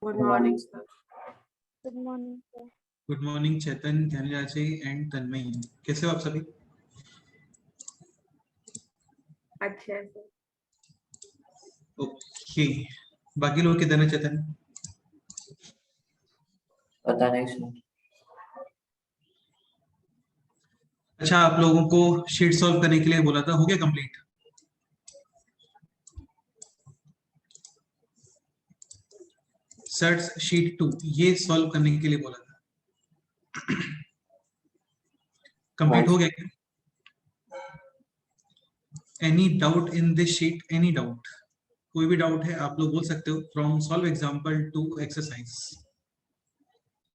Good morning sir. Good morning sir. Good morning Chetan, Dhanraj and Tanmayi, कैसे हो आप सभी? अच्छा है सर। ओके, बाकी लोग किधर हैं चेतन? पता नहीं सर। अच्छा, आप लोगों को शीट सॉल्व करने के लिए बोला था, हो गया कंप्लीट? सर्च शीट 2 ये सॉल्व करने के लिए बोला था, कंप्लीट हो गया क्या? Any doubt in this sheet? Any doubt? कोई भी डाउट है आप लोग बोल सकते हो। From solve example to exercise,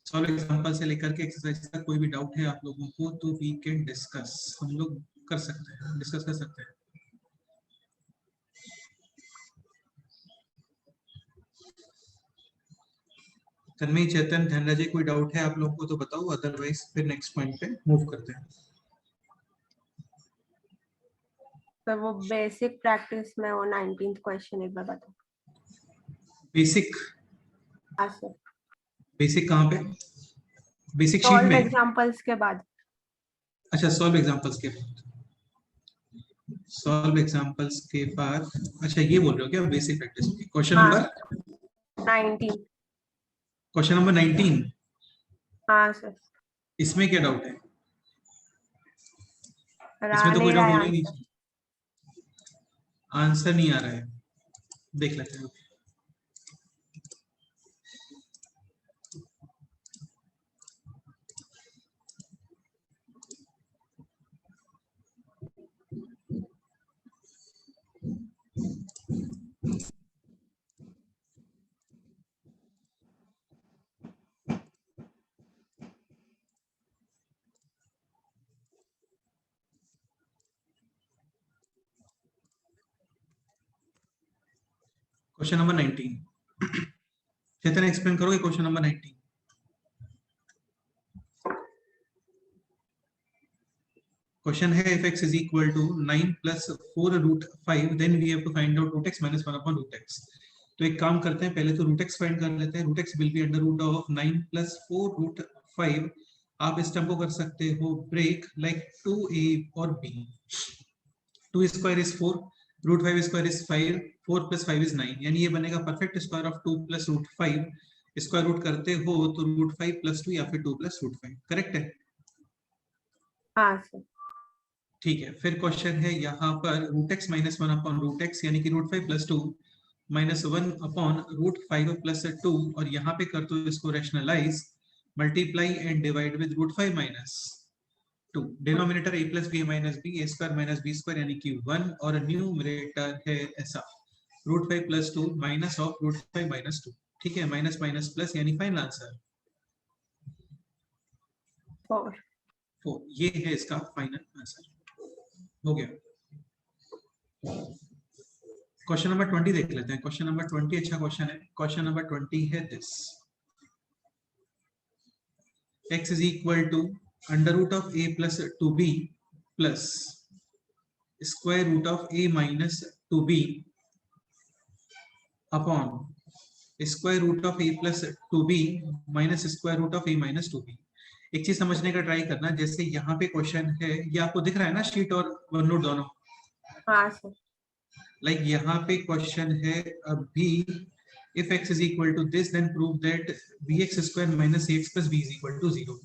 solve example से लेकर के एक्सरसाइज तक कोई भी डाउट है आप लोगों को तो वी कैन डिस्कस, हम लोग कर सकते हैं, डिस्कस कर सकते हैं। तन्मयी, चेतन, धनराज, कोई डाउट है आप लोगों को तो बताओ, अदरवाइज फिर नेक्स्ट पॉइंट पे मूव करते हैं। सर वो बेसिक प्रैक्टिस में वो 19th क्वेश्चन एक बार बताओ। बेसिक? हाँ सर। बेसिक कहाँ पे? बेसिक शीट सॉल्व में? एग्जांपल्स के बाद। अच्छा, सॉल्व एग्जांपल्स के बाद, सॉल्व एग्जांपल्स के बाद। अच्छा, ये बोल रहे हो क्या बेसिक प्रैक्टिस की? क्वेश्चन हाँ, नंबर 19। Question number 19? हाँ सर। इसमें क्या डाउट है? आ इसमें तो कोई नहीं डाउट रहा होना ही आंसर। नहीं, आंसर नहीं आ रहा है, देख लेते हैं। क्वेश्चन नंबर 19, चेतन एक्सप्लेन करोगे क्वेश्चन नंबर 19? क्वेश्चन है if x is equal to 9 plus 4 root 5 then we have to find out root x minus 1 upon root x। तो एक काम करते हैं, पहले तो root x फाइंड कर लेते हैं। root x will be under root of 9 plus 4 root 5। आप इस टर्म को कर सकते हो ब्रेक लाइक 2a और b। 2 square is 4, root 5 square is 5, 4 plus 5 is 9, यानी ये बनेगा perfect square of 2 plus root 5। Square root करते हो तो root 5 plus 2 या फिर 2 plus root 5, करेक्ट है? हाँ सर। ठीक है, फिर क्वेश्चन है यहाँ पर root x minus 1 upon root x, यानी कि root 5 plus 2 minus 1 upon root 5 plus 2, और यहाँ पे कर दो इसको rationalise, multiply and divide with root 5 minus 2। Denominator a plus B minus B, A square minus B square, यानी कि 1, और न्यूमरेटर है ऐसा root 5 plus 2 minus of root 5 minus 2। ठीक है, माइनस माइनस प्लस, यानी फाइनल आंसर 4। ये है इसका फाइनल आंसर, हो गया। क्वेश्चन नंबर 20 देख लेते हैं। क्वेश्चन नंबर 20 अच्छा क्वेश्चन है। क्वेश्चन नंबर 20 है this, x is equal to under root of a plus 2b plus square root of a minus 2b upon square root of a plus 2b minus square root of a minus 2b। एक चीज समझने का try करना, जैसे यहाँ पे question है, ये आपको दिख रहा है ना शीट और वन नोट दोनों? हाँ सर। लाइक यहाँ पे क्वेश्चन है अभी, if x is equal to this then prove that bx square minus ax plus b is equal to 0।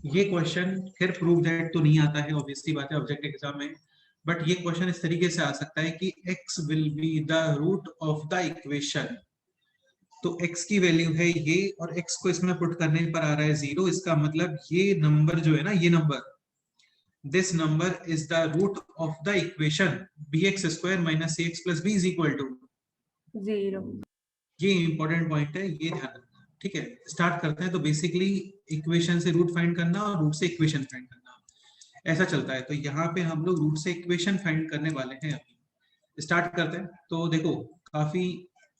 ये क्वेश्चन फिर प्रूव दैट तो नहीं आता है, ऑब्वियसली बात है, ऑब्जेक्टिव एग्जाम में। बट ये क्वेश्चन इस तरीके से आ सकता है कि x will be the root of the equation. तो x की वैल्यू है ये, और x को इसमें पुट करने पर आ रहा है 0। इसका मतलब ये नंबर जो है ना, ये number, this number is the root of the equation bx square minus ax plus b is equal to 0। ये इंपॉर्टेंट पॉइंट है, ये ध्यान रखना। ठीक है, स्टार्ट करते हैं। तो बेसिकली इक्वेशन से रूट फाइंड करना और रूट से इक्वेशन फाइंड करना, ऐसा चलता है। तो यहाँ पे हम लोग रूट से इक्वेशन फाइंड करने वाले हैं अभी। स्टार्ट करते हैं। तो देखो, काफी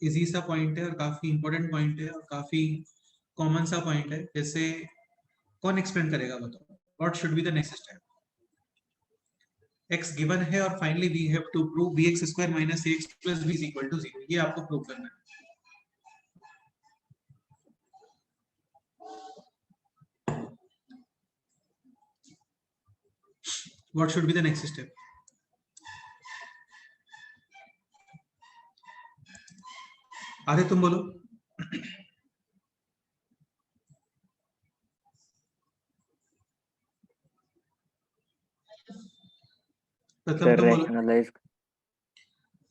इजी सा पॉइंट है और काफी इंपॉर्टेंट पॉइंट है और काफी कॉमन सा पॉइंट है। जैसे कौन एक्सप्लेन करेगा बताओ, what should be the next step? x given है और finally we have to prove bx square minus ax plus b is equal to 0। ये आपको प्रूव करना है। What should be the next step? आधे तुम बोलो. प्रथम सर तुम बोलो.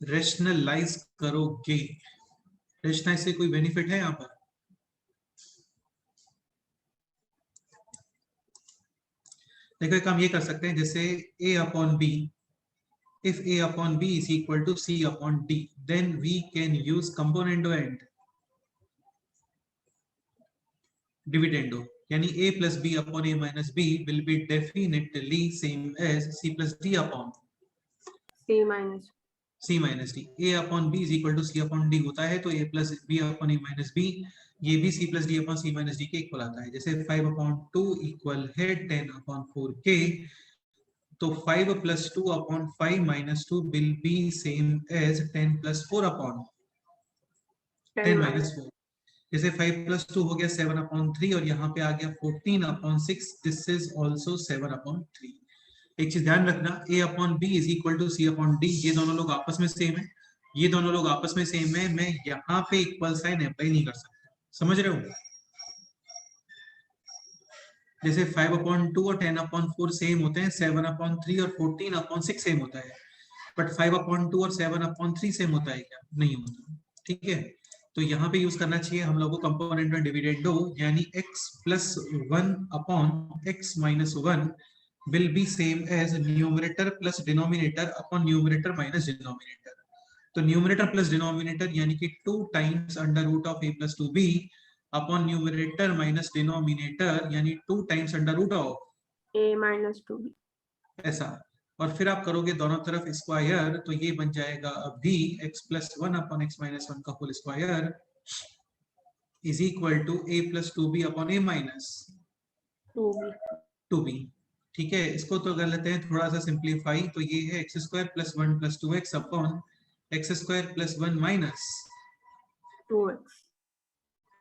रेशनलाइज करोगे. रेशनलाइज से कोई बेनिफिट है यहाँ पर? देखो एक काम ये कर सकते हैं, जैसे a upon b, if a upon b is equal to c upon d, then we can use componendo and dividendo. यानी a plus b upon a minus b will be definitely same as c plus d upon C minus. c minus d. a upon b is equal to c upon d होता है, तो a plus b upon a minus b ये भी c plus d upon c minus d के equal आता है. जैसे 5 upon 2 equal है 10 upon 4k, तो 5 plus 2 upon 5 minus 2 will be same as 10 plus 4 upon 10 minus 4. जैसे 5 plus 2 हो गया 7 upon 3 और यहाँ पे आ गया 14 upon 6. This is also 7 upon 3. एक चीज ध्यान रखना, a upon b is equal to c upon d. ये दोनों लोग आपस में सेम है, ये दोनों लोग आपस में सेम है. मैं यहाँ पे इक्वल साइन अप्लाई नहीं कर सकता. समझ रहे हो? जैसे 5 upon 2 और 10 upon 4 सेम होते हैं, 7 upon 3 और 14 upon 6 सेम होता है. बट 5 upon 2 और 7 upon 3 सेम होता है क्या? नहीं होता. ठीक है, तो यहाँ पे यूज करना चाहिए हम लोग को कंपोनेंट और डिविडेंडो, यानी x plus 1 upon x minus 1 will be same as numerator plus denominator upon numerator minus denominator. तो न्यूमरेटर प्लस डिनोमिनेटर यानी कि 2 times under root of a plus 2b upon numerator minus denominator यानी 2 times under root of A minus 2B. ऐसा. और फिर आप करोगे दोनों तरफ स्क्वायर, तो ये बन जाएगा अभी x plus 1 upon x minus 1 का whole square is equal to a plus 2b upon a minus 2B. 2b. ठीक है, इसको तो कर लेते हैं थोड़ा सा सिंप्लीफाई. तो ये है x square plus 1 plus 2x upon x square plus 1 minus 2x.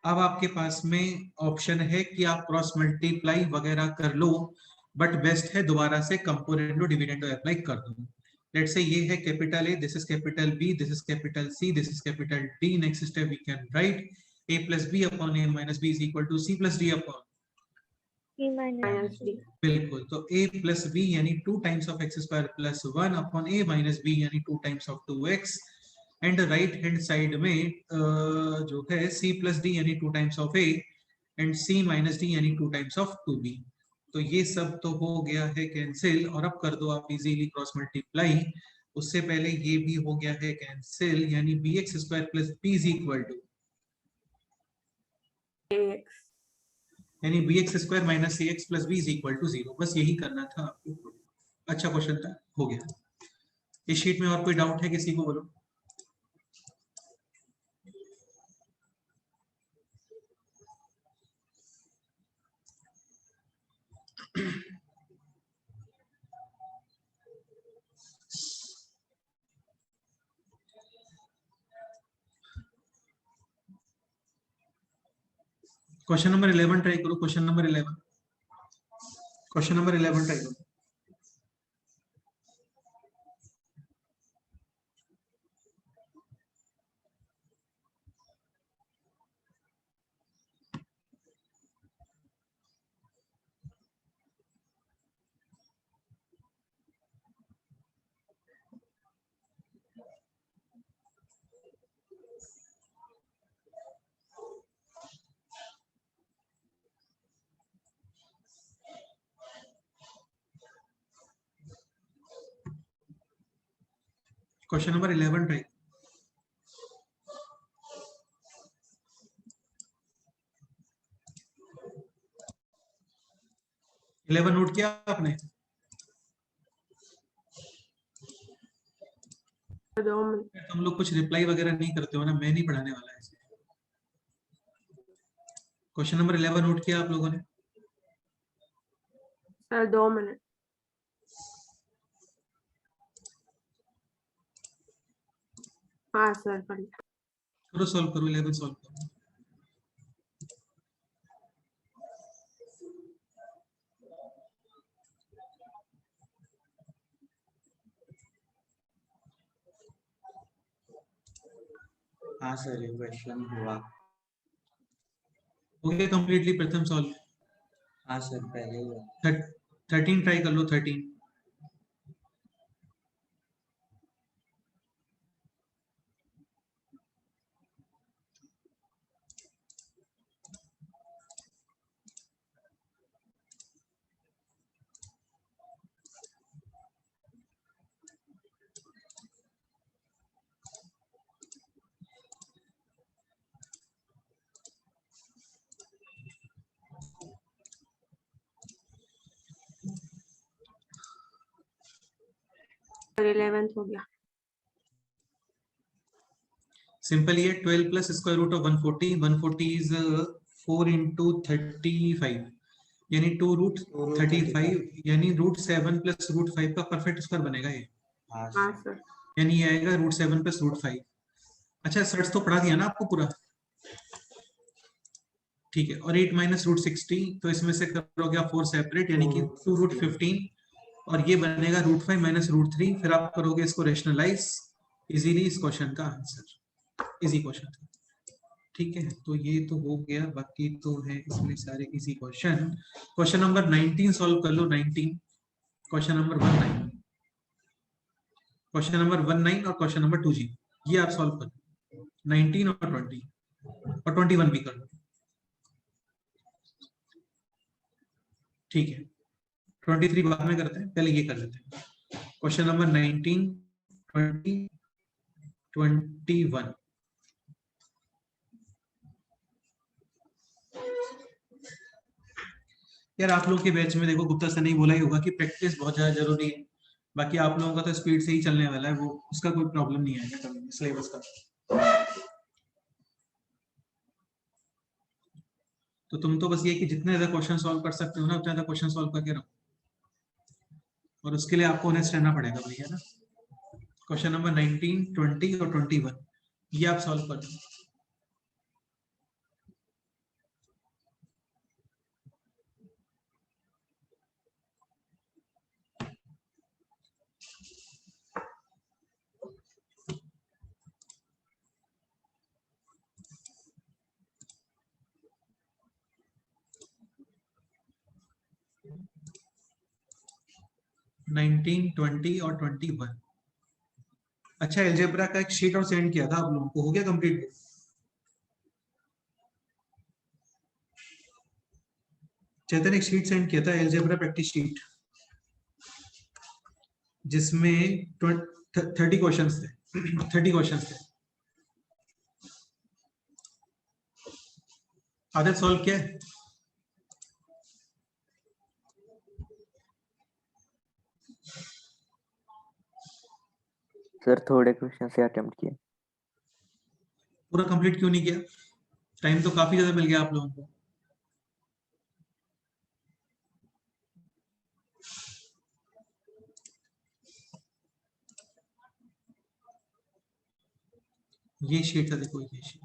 अब आपके पास में ऑप्शन है कि आप क्रॉस मल्टीप्लाई वगैरह कर लो, बट बेस्ट है दोबारा से कंपोनेंडो डिविडेंडो अप्लाई कर दो. लेट्स से ये है capital A, this is capital B, this is capital C, this is capital D. Next step we can write a plus b upon a minus b is equal to c plus d upon C minus Minus D. D. बिल्कुल. तो a plus b यानी 2 times of x square plus 1 upon a minus b यानी 2 times of 2x. And right hand side में जो है c plus d यानी 2 times of a and c minus d यानी 2 times of 2b. तो ये सब तो हो गया है कैंसिल. और अब कर दो आप इजीली क्रॉस मल्टीप्लाई. उससे पहले ये भी हो गया है कैंसिल, यानी bx square plus b is equal to AX. यानी bx square minus ax plus b is equal to 0. बस यही करना था आपको. अच्छा क्वेश्चन था, हो गया. इस शीट में और कोई डाउट है किसी को? बोलो. क्वेश्चन नंबर 11 ट्राई करो. क्वेश्चन नंबर 11 ट्राई करो. Question number 11 try. Eleven note किया आपने? 2 मिनट. तुम लोग कुछ रिप्लाई वगैरह नहीं करते हो ना, मैं नहीं पढ़ाने वाला है. क्वेश्चन नंबर 11 नोट किया आप लोगों ने? Sir 2 minute. हाँ सर पढ़. करो सॉल्व करो. 11 सॉल्व करो. हाँ सर ये क्वेश्चन हुआ। हो गया कंप्लीटली प्रथम सॉल्व? हाँ सर पहले ही हुआ। 13 ट्राई कर लो, 13। और 11th हो गया। सिंपल ये 12 plus square root of 140, 140 is 4 into 35 यानी 2 रूट 35 यानी रूट 7 प्लस रूट 5 का परफेक्ट स्क्वायर बनेगा ये। हाँ हाँ सर। सर। यानी ये आएगा रूट 7 प्लस रूट 5। अच्छा सर्च तो पढ़ा दिया ना आपको पूरा? ठीक है। और 8 माइनस रूट 60, तो इसमें से करोगे आप 4 सेपरेट यानी कि 2 रूट 15 और ये बनेगा रूट 5 माइनस रूट 3। फिर आप करोगे इसको रेशनलाइज इजीली, इस क्वेश्चन का आंसर इजी क्वेश्चन था। ठीक है, तो ये तो हो गया, बाकी तो है इसमें सारे easy question. Question number 19 solve कर लो। 19 क्वेश्चन नंबर 19, क्वेश्चन नंबर 19 और क्वेश्चन नंबर 2G ये आप सॉल्व कर लो। 19 और 20 और 21 भी कर लो। ठीक है, 23 बाद में करते हैं, पहले ये कर लेते हैं। Question number 19, 20, 21। यार आप लोग के बैच में देखो, गुप्ता सर ने बोला ही होगा कि प्रैक्टिस बहुत ज्यादा जरूरी है। बाकी आप लोगों का तो स्पीड से ही चलने वाला है, वो उसका कोई प्रॉब्लम नहीं आएगा कभी सिलेबस का। तो तुम तो बस ये कि जितने ज्यादा क्वेश्चन सॉल्व कर सकते हो ना, उतना ज्यादा क्वेश्चन सॉल्व करके रहो, और उसके लिए आपको ऑनेस्ट रहना पड़ेगा भैया ना। क्वेश्चन नंबर 19, 20 और 21 ये आप सॉल्व कर लो। नाइनटीन, 20 और 21। अच्छा, एलजेब्रा का एक शीट और सेंड किया था आप लोगों को, हो गया कंप्लीट? चेतन एक शीट सेंड किया था, एलजेब्रा प्रैक्टिस शीट, जिसमें 30 क्वेश्चंस थे। 30 क्वेश्चंस थे। आदत सॉल्व किया है? सर थोड़े क्वेश्चन से अटेम्प्ट किए। पूरा कंप्लीट क्यों नहीं किया? टाइम तो काफी ज्यादा मिल गया आप लोगों को। ये शीट था, देखो ये शीट।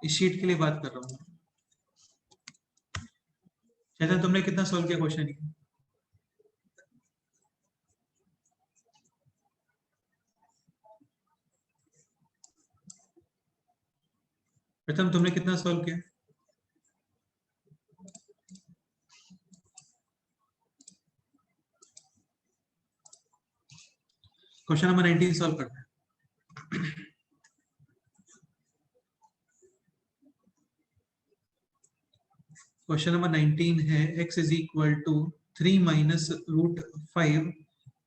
इस शीट के लिए बात कर रहा हूँ। चेतन तुमने कितना सॉल्व किया क्वेश्चन ये? प्रथम तुमने कितना सॉल्व किया? क्वेश्चन नंबर 19 सॉल्व करना है। क्वेश्चन नंबर 19 है x is equal to 3 minus root 5,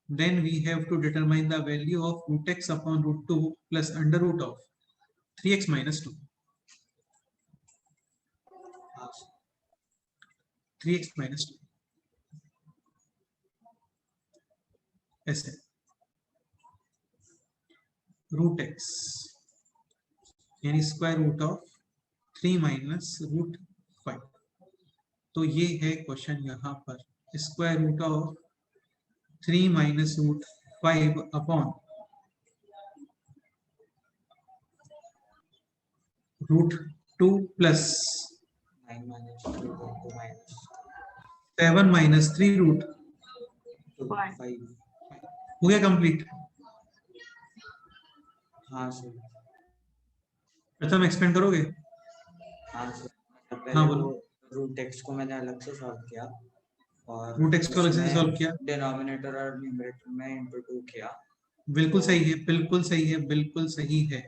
then we have to determine the value of root x upon root 2 plus under root of 3x minus 2। 3x minus 2 ऐसे root x यानी square root of 3 minus root 5। तो ये है question यहाँ पर, square root of 3 minus root 5 upon root 2 plus 9 minus 2 into minus 7 minus 3 root 2 One. 5. हो गया complete. हाँ सर। प्रथम एक्सपेंड करोगे? हाँ सर। हाँ, पहले बोलो। वो रूट एक्स को मैंने अलग से सॉल्व किया और रूट एक्स को अलग से सॉल्व किया, डिनोमिनेटर और न्यूमरेटर में इंटू 2 किया, बिल्कुल सही है, बिल्कुल सही है, बिल्कुल सही है।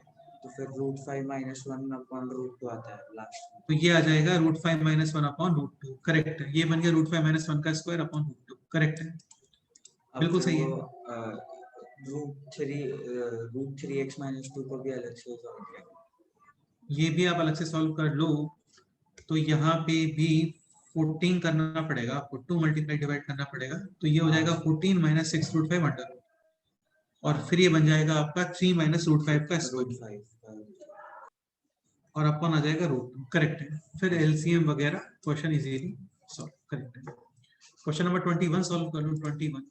तो फिर रूट 5 माइनस 1 अपॉन रूट 2 आता है लास्ट में। तो ये आ जाएगा root 5 minus 1 upon root 2, correct है। ये बन गया रूट 5 माइनस 1 का स्क्वायर अपॉन रूट 2, करेक्ट है, अब बिल्कुल फिर सही वो है। रूट 3x माइनस 2 को भी अलग से सॉल्व किया। ये भी आप अलग से सॉल्व कर लो, तो यहाँ पे भी 14 करना पड़ेगा आपको, 2 मल्टीप्लाई डिवाइड करना पड़ेगा, तो ये हो जाएगा 14 माइनस 6 रूट 5 अंडर, और फिर ये बन जाएगा आपका 3 माइनस रूट 5 का रूट स्क्वायर, 5 और अपन आ जाएगा रूट 2, करेक्ट है। फिर एलसीएम वगैरह क्वेश्चन इजीली सॉल्व, करेक्ट है। क्वेश्चन नंबर 21 सॉल्व कर लो, 21।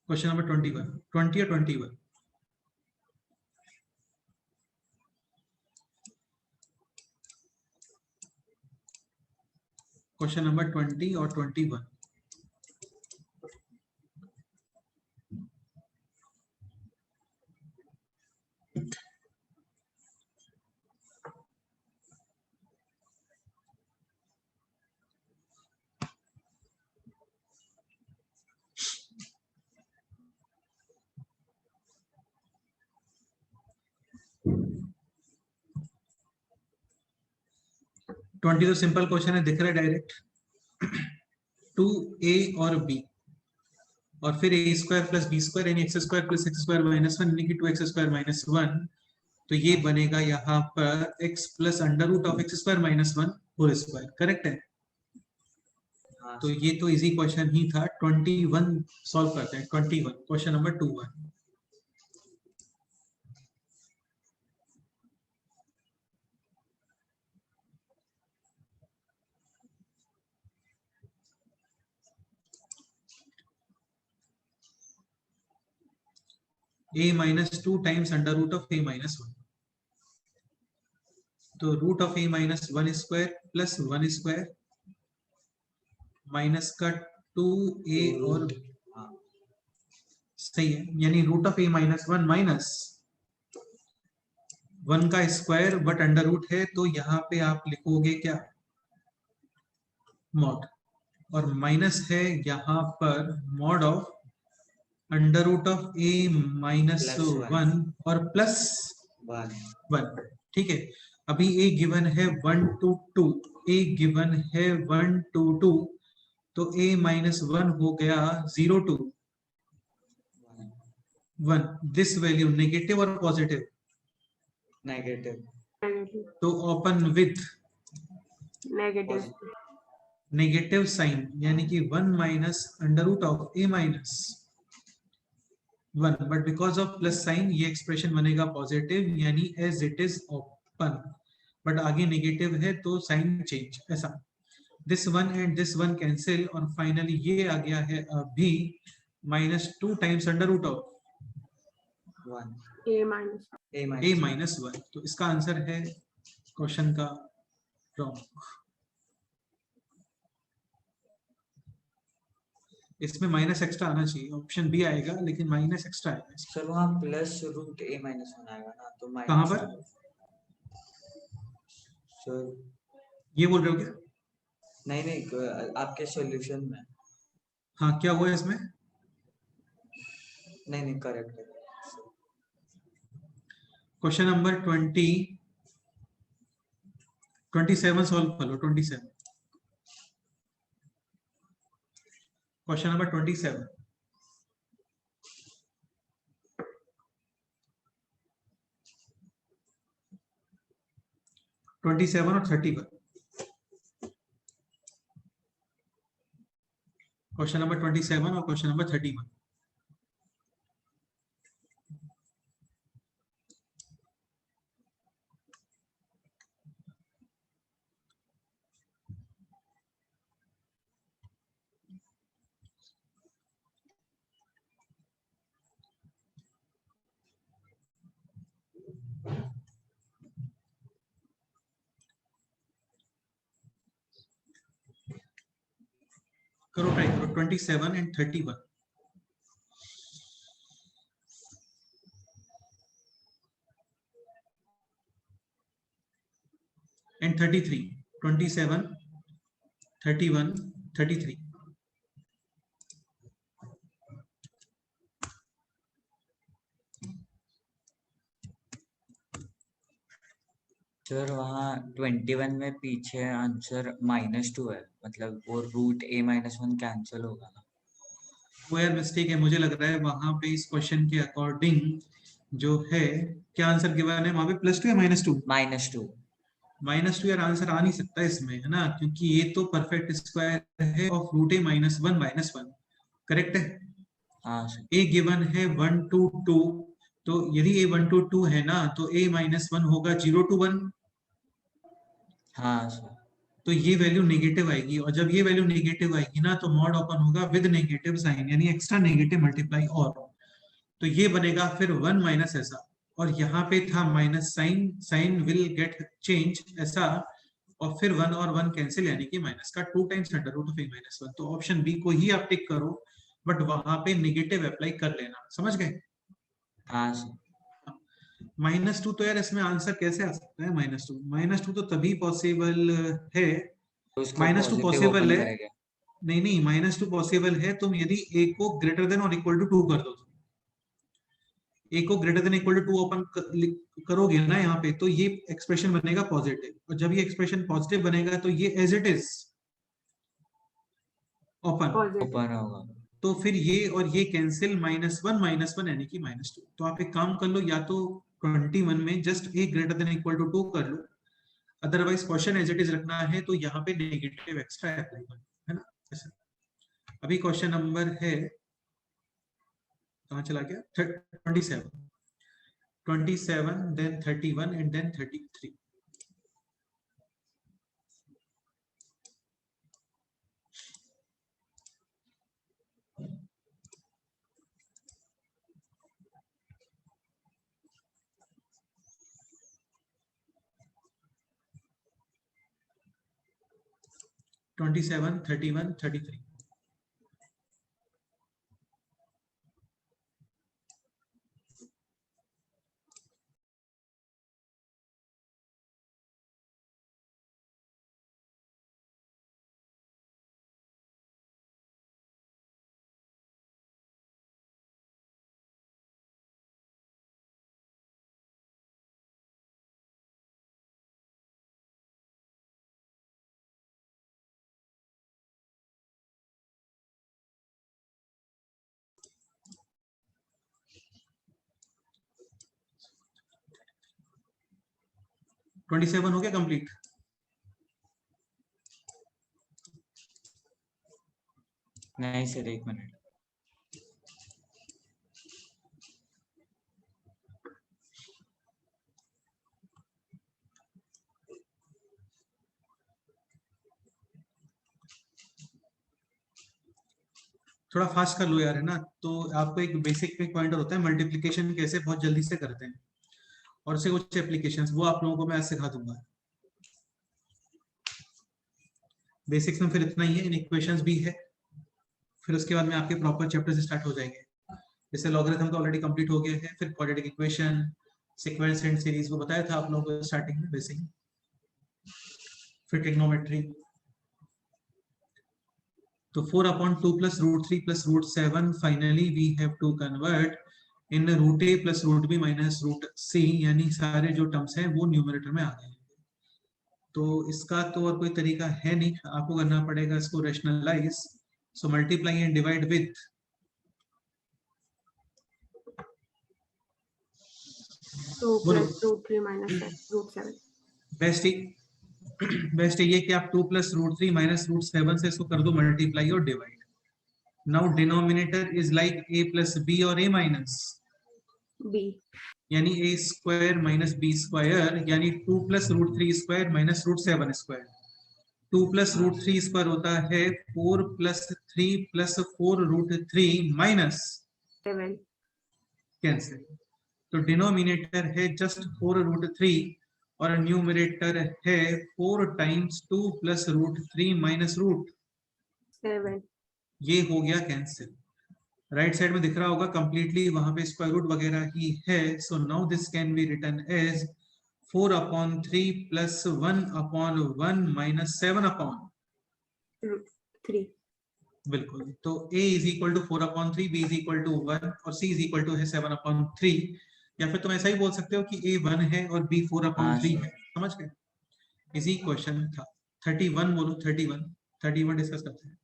क्वेश्चन नंबर 21, 20 या 21? क्वेश्चन नंबर 20 और 21। ट्वेंटी तो सिंपल क्वेश्चन है, दिख रहा है डायरेक्ट। 2a और b, और फिर a square plus B square यानी X square plus X square minus 1 यानी कि 2x स्क्वायर माइनस 1, तो ये बनेगा यहाँ पर x plus under root of x square minus 1 whole square, correct है। हाँ तो ये तो इजी क्वेश्चन ही था। 21 सॉल्व करते हैं, 21 question number 21। a minus 2 times under root of a minus 1, तो root of a minus 1 square plus 1 square minus का 2a और हाँ सही है, यानी root of a minus 1 minus 1 का स्क्वायर बट अंडर रूट है, तो यहाँ पे आप लिखोगे क्या, मॉड, और माइनस है यहाँ पर mod of under root of a minus Plus 1 और प्लस 1 1, ठीक है। अभी a गिवन है 1 to 2, a गिवन है 1 to 2, तो a माइनस 1 हो गया 0 to 1, दिस वैल्यू नेगेटिव और पॉजिटिव, नेगेटिव, Negative. तो open with Negative. Negative sign, यानी कि 1 minus under root of a minus 1, but because of plus sign ये एक्सप्रेशन बनेगा पॉजिटिव, यानी as it is open, but आगे नेगेटिव है तो साइन चेंज, ऐसा। This one and this one cancel, और फाइनली ये आ गया है अभी minus 2 times under root of 1 A minus. a minus 1, तो इसका आंसर है क्वेश्चन का रॉन्ग। इसमें माइनस एक्स्ट्रा आना चाहिए, ऑप्शन बी आएगा लेकिन माइनस एक्स्ट्रा आएगा। सर वहाँ प्लस रूट a माइनस 1 आएगा ना, तो माइनस कहाँ पर? सर ये बोल रहे हो क्या? नहीं आपके सॉल्यूशन में। हाँ, क्या हुआ इसमें? नहीं करेक्ट है। क्वेश्चन नंबर 27 सॉल्व कर लो, 27, क्वेश्चन नंबर 27। और 31, क्वेश्चन नंबर 27 और क्वेश्चन नंबर 31। करो, ट्राई करो 27 एंड 31 एंड 33, 27, 31, 33. सर वहाँ 21 में पीछे आंसर -2 है, मतलब वो √a-1 कैंसिल होगा ना। वो यार मिस्टेक है, मुझे लग रहा है वहां पे इस क्वेश्चन के अकॉर्डिंग जो है क्या आंसर गिवन है वहां पे +2 या -2? -2। -2 यार आंसर आ नहीं सकता इसमें, है ना, क्योंकि ये तो परफेक्ट स्क्वायर है ऑफ √a-1 करेक्ट है। हाँ सर। a गिवन है 1 to 2, तो यदि a 1 to 2 है ना तो a-1 होगा 0 to 1, हाँ सर। तो ये वैल्यू नेगेटिव आएगी, और जब ये वैल्यू नेगेटिव आएगी ना तो मॉड ओपन होगा विद नेगेटिव साइन, यानी एक्स्ट्रा नेगेटिव मल्टीप्लाई और, तो ये बनेगा फिर 1 माइनस ऐसा, और यहाँ पे था minus sign, sign will get change ऐसा, और फिर 1 और 1 कैंसिल, यानी कि माइनस का 2 टाइम्स √a-1। तो ऑप्शन बी को ही आप टिक करो, बट वहां पे नेगेटिव अप्लाई कर लेना, समझ गए? हाँ सर। -2 तो यार इसमें आंसर कैसे आ सकता है? -2 तो तभी पॉसिबल है, तो उसको -2 पॉजिटिव पॉसिबल ओपन है, करेगा। नहीं -2 पॉसिबल है तुम यदि a को ग्रेटर देन और इक्वल टू 2 कर दो, a को greater than equal to 2 open करोगे ना यहाँ पे, तो ये एक्सप्रेशन बनेगा पॉजिटिव, और जब ये एक्सप्रेशन पॉजिटिव बनेगा तो ये as it is open, positive. Open होगा। तो फिर ये और ये कैंसिल, -1 यानी कि -2। तो आप एक काम कर लो, या तो 21 में just a greater than equal to 2 कर लो, otherwise question as it is रखना है तो यहाँ पे नेगेटिव एक्स्ट्रा अप्लाई करना है ना, ऐसा। अभी क्वेश्चन नंबर है, कहाँ चला गया, 27, then 31 and then 33। Twenty 31, 33। Twenty 27 हो गया कंप्लीट? नहीं सर, 1 मिनट। थोड़ा फास्ट कर लो यार, है ना, तो आपको एक बेसिक पॉइंटर होता है मल्टीप्लिकेशन कैसे बहुत जल्दी से करते हैं, और से कुछ एप्लीकेशंस वो आप लोगों को मैं आज सिखा दूंगा। बेसिक्स में फिर इतना ही है, इन इक्वेशंस भी है, फिर उसके बाद में आपके प्रॉपर चैप्टर्स स्टार्ट हो जाएंगे। जैसे लॉगरिथम तो ऑलरेडी कंप्लीट हो गया है, फिर quadratic equation, sequence and series वो बताया था आप लोगों को स्टार्टिंग में वैसे ही, फिर ट्रिग्नोमेट्री। तो 4/2 + √3 + √7 finally we have to convert in √a + √b - √c, यानी सारे जो टर्म्स हैं वो न्यूमरेटर में आ गए। तो इसका तो और कोई तरीका है नहीं, आपको करना पड़ेगा इसको rationalise. So multiply and divide with 2 + √3 - √7। Best ये कि आप 2 + √3 - √7 से इसको कर दो मल्टीप्लाई और divide. Now denominator is like a + b और a माइनस b, यानी a² - b², यानी 2 + √3² - √7²। 2 + √3² होता है 4 + 3 + 4 √3 माइनस 7। कैंसिल, तो डिनोमिनेटर है जस्ट 4 √3 और न्यूमरेटर है 4 × 2 + √3 - √7। ये हो गया कैंसिल। राइट साइड में दिख रहा होगा कंप्लीटली वहां पे स्क्वायर रूट वगैरह ही है। So now this can be written as 4/3 plus 1/1 minus 7/, 3. बिल्कुल। तो a is equal to 4/3, b is equal to 1 और c इज इक्वल टू है 7/3। या फिर तुम ऐसा ही बोल सकते हो कि a 1 है और b 4/3 है। समझ गए? इसी क्वेश्चन था। 31 बोलो, 31 डिस्कस करते हैं।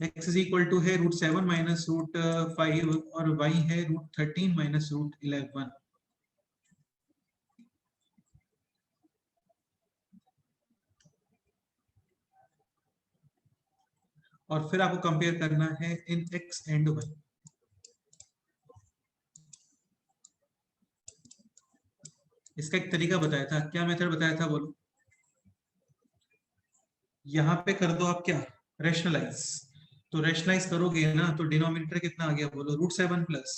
x इज इक्वल टू है √7 माइनस √5 और y है √13 माइनस √11। और फिर आपको कंपेयर करना है इन x एंड y। इसका एक तरीका बताया था, क्या मेथड बताया था बोलो? यहाँ पे कर दो आप क्या, रेशनलाइज। तो रेशनलाइज करोगे ना तो डिनोमिनेटर कितना आ गया बोलो, √7 plus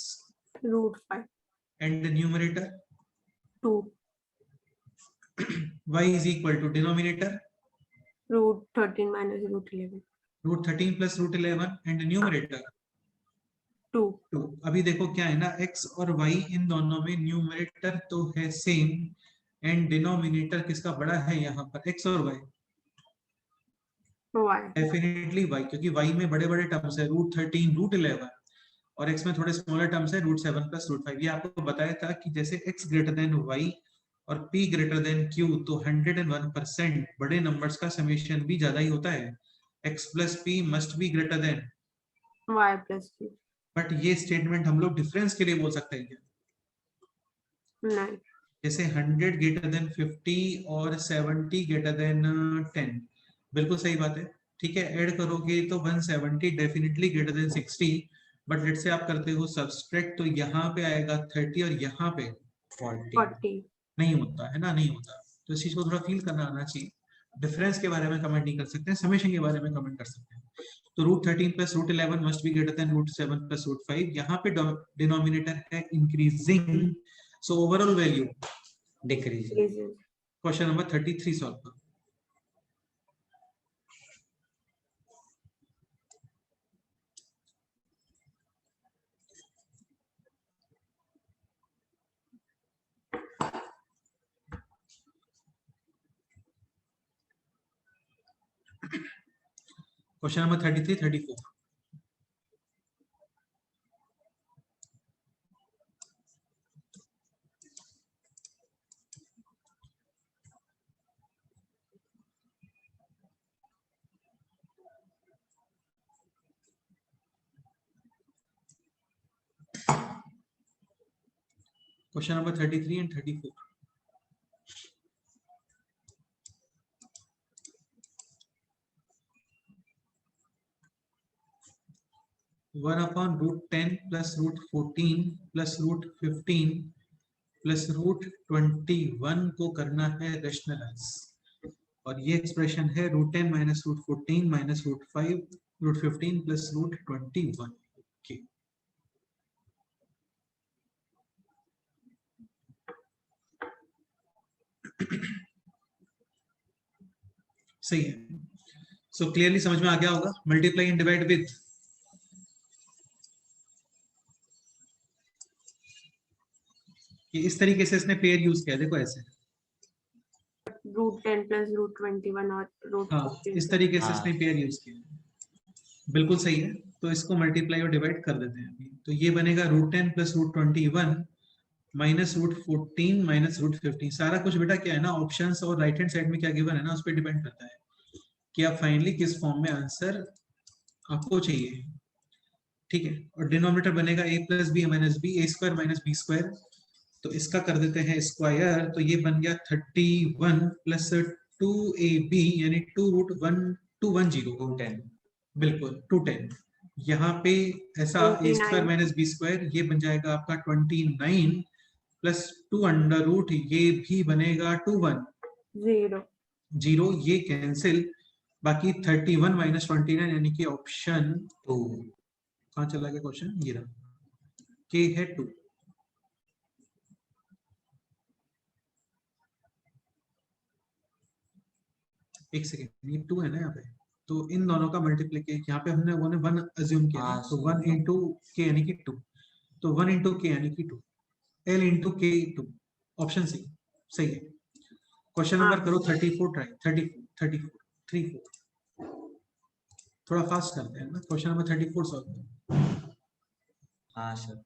√5. And numerator 2. y is equal to denominator √13 minus √11. √13 plus √11 and numerator 2. 2। अभी देखो क्या है ना, x और y इन दोनों में न्यूमरेटर तो है सेम एंड डिनोमिनेटर किसका बड़ा है यहाँ पर, x और y? y. डेफिनेटली y, क्योंकि y में बड़े बड़े टर्म्स है √13 √11 और x में थोड़े स्मॉलर टर्म्स है √7 प्लस √5। ये आपको बताया था कि जैसे x ग्रेटर देन y और p ग्रेटर देन q तो 101% बड़े नंबर्स का समेशन भी ज्यादा ही होता है। x plus p must be greater then y plus q. But ये स्टेटमेंट हम लोग डिफरेंस के लिए बोल सकते हैं क्या? नहीं. जैसे 100 ग्रेटर देन 50 और 70 ग्रेटर देन 10, बिल्कुल सही बात है। ठीक है, ऐड करोगे तो 170 definitely greater than 60, but let से आप करते हो सब्सट्रैक्ट तो यहाँ पे आएगा 30 और यहाँ पे 40। 40. नहीं होता है ना, नहीं होता। तो इस चीज को थोड़ा फील करना आना चाहिए। डिफरेंस के बारे में कमेंट नहीं कर सकते, समेशन के बारे में कमेंट कर सकते हैं। तो √13 plus √11 must be greater than √7 plus √5। यहाँ पे डिनोमिनेटर है increasing, so overall value decrease. Increases. Question number 33 solve करो। Question number 33 34। Question number 33 and 34। One upon √10 plus √14 plus √15 plus √21 को करना है रेशनलाइज। और ये एक्सप्रेशन है √10 माइनस √14 माइनस √5 √15 प्लस √21। ओके, सही है। सो क्लियरली समझ में आ गया होगा। मल्टीप्लाई एंड डिवाइड विद, कि इस तरीके से इसने पेयर यूज किया, देखो ऐसे। √10 plus √21 और हाँ, √15. इस तरीके से हाँ। इसने पेयर यूज किया, बिल्कुल सही है। तो इसको मल्टीप्लाई और डिवाइड कर देते हैं अभी। तो ये बनेगा √10 प्लस √21 माइनस √14 माइनस √15। सारा कुछ बेटा क्या है ना, ऑप्शंस और राइट हैंड साइड में क्या गिवन है ना, उस पर डिपेंड करता है कि आप फाइनली किस फॉर्म में आंसर आपको चाहिए। ठीक है, और डिनोमिनेटर बनेगा a plus B minus b, a square minus B square. तो इसका कर देते हैं स्क्वायर, तो ये बन गया 31 प्लस 2ab यानी 2√1 210। बिल्कुल 210। यहाँ पे ऐसा a 29. Square minus B square ये बन जाएगा आपका 29 प्लस 2 ये भी बनेगा 0. 0, ये कैंसिल। बाकी 31 माइनस 29 यानी कि ऑप्शन 2। कहाँ चला गया क्वेश्चन, ये रहा, के है 2। एक सेकेंड, ये 2 है ना यहाँ पे, तो इन दोनों का मल्टीप्लीकेशन यहाँ पे हमने वन वन अज्यूम किया ना, हाँ, तो सर। 1 इंटू के यानी कि 2, तो 1 इंटू के यानी कि 2, एल इंटू के 2, ऑप्शन सी सही है। क्वेश्चन हाँ। नंबर करो 34 ट्राई, 34 थोड़ा फास्ट करते हैं ना, क्वेश्चन नंबर 34 सॉल्व करो। हाँ सर।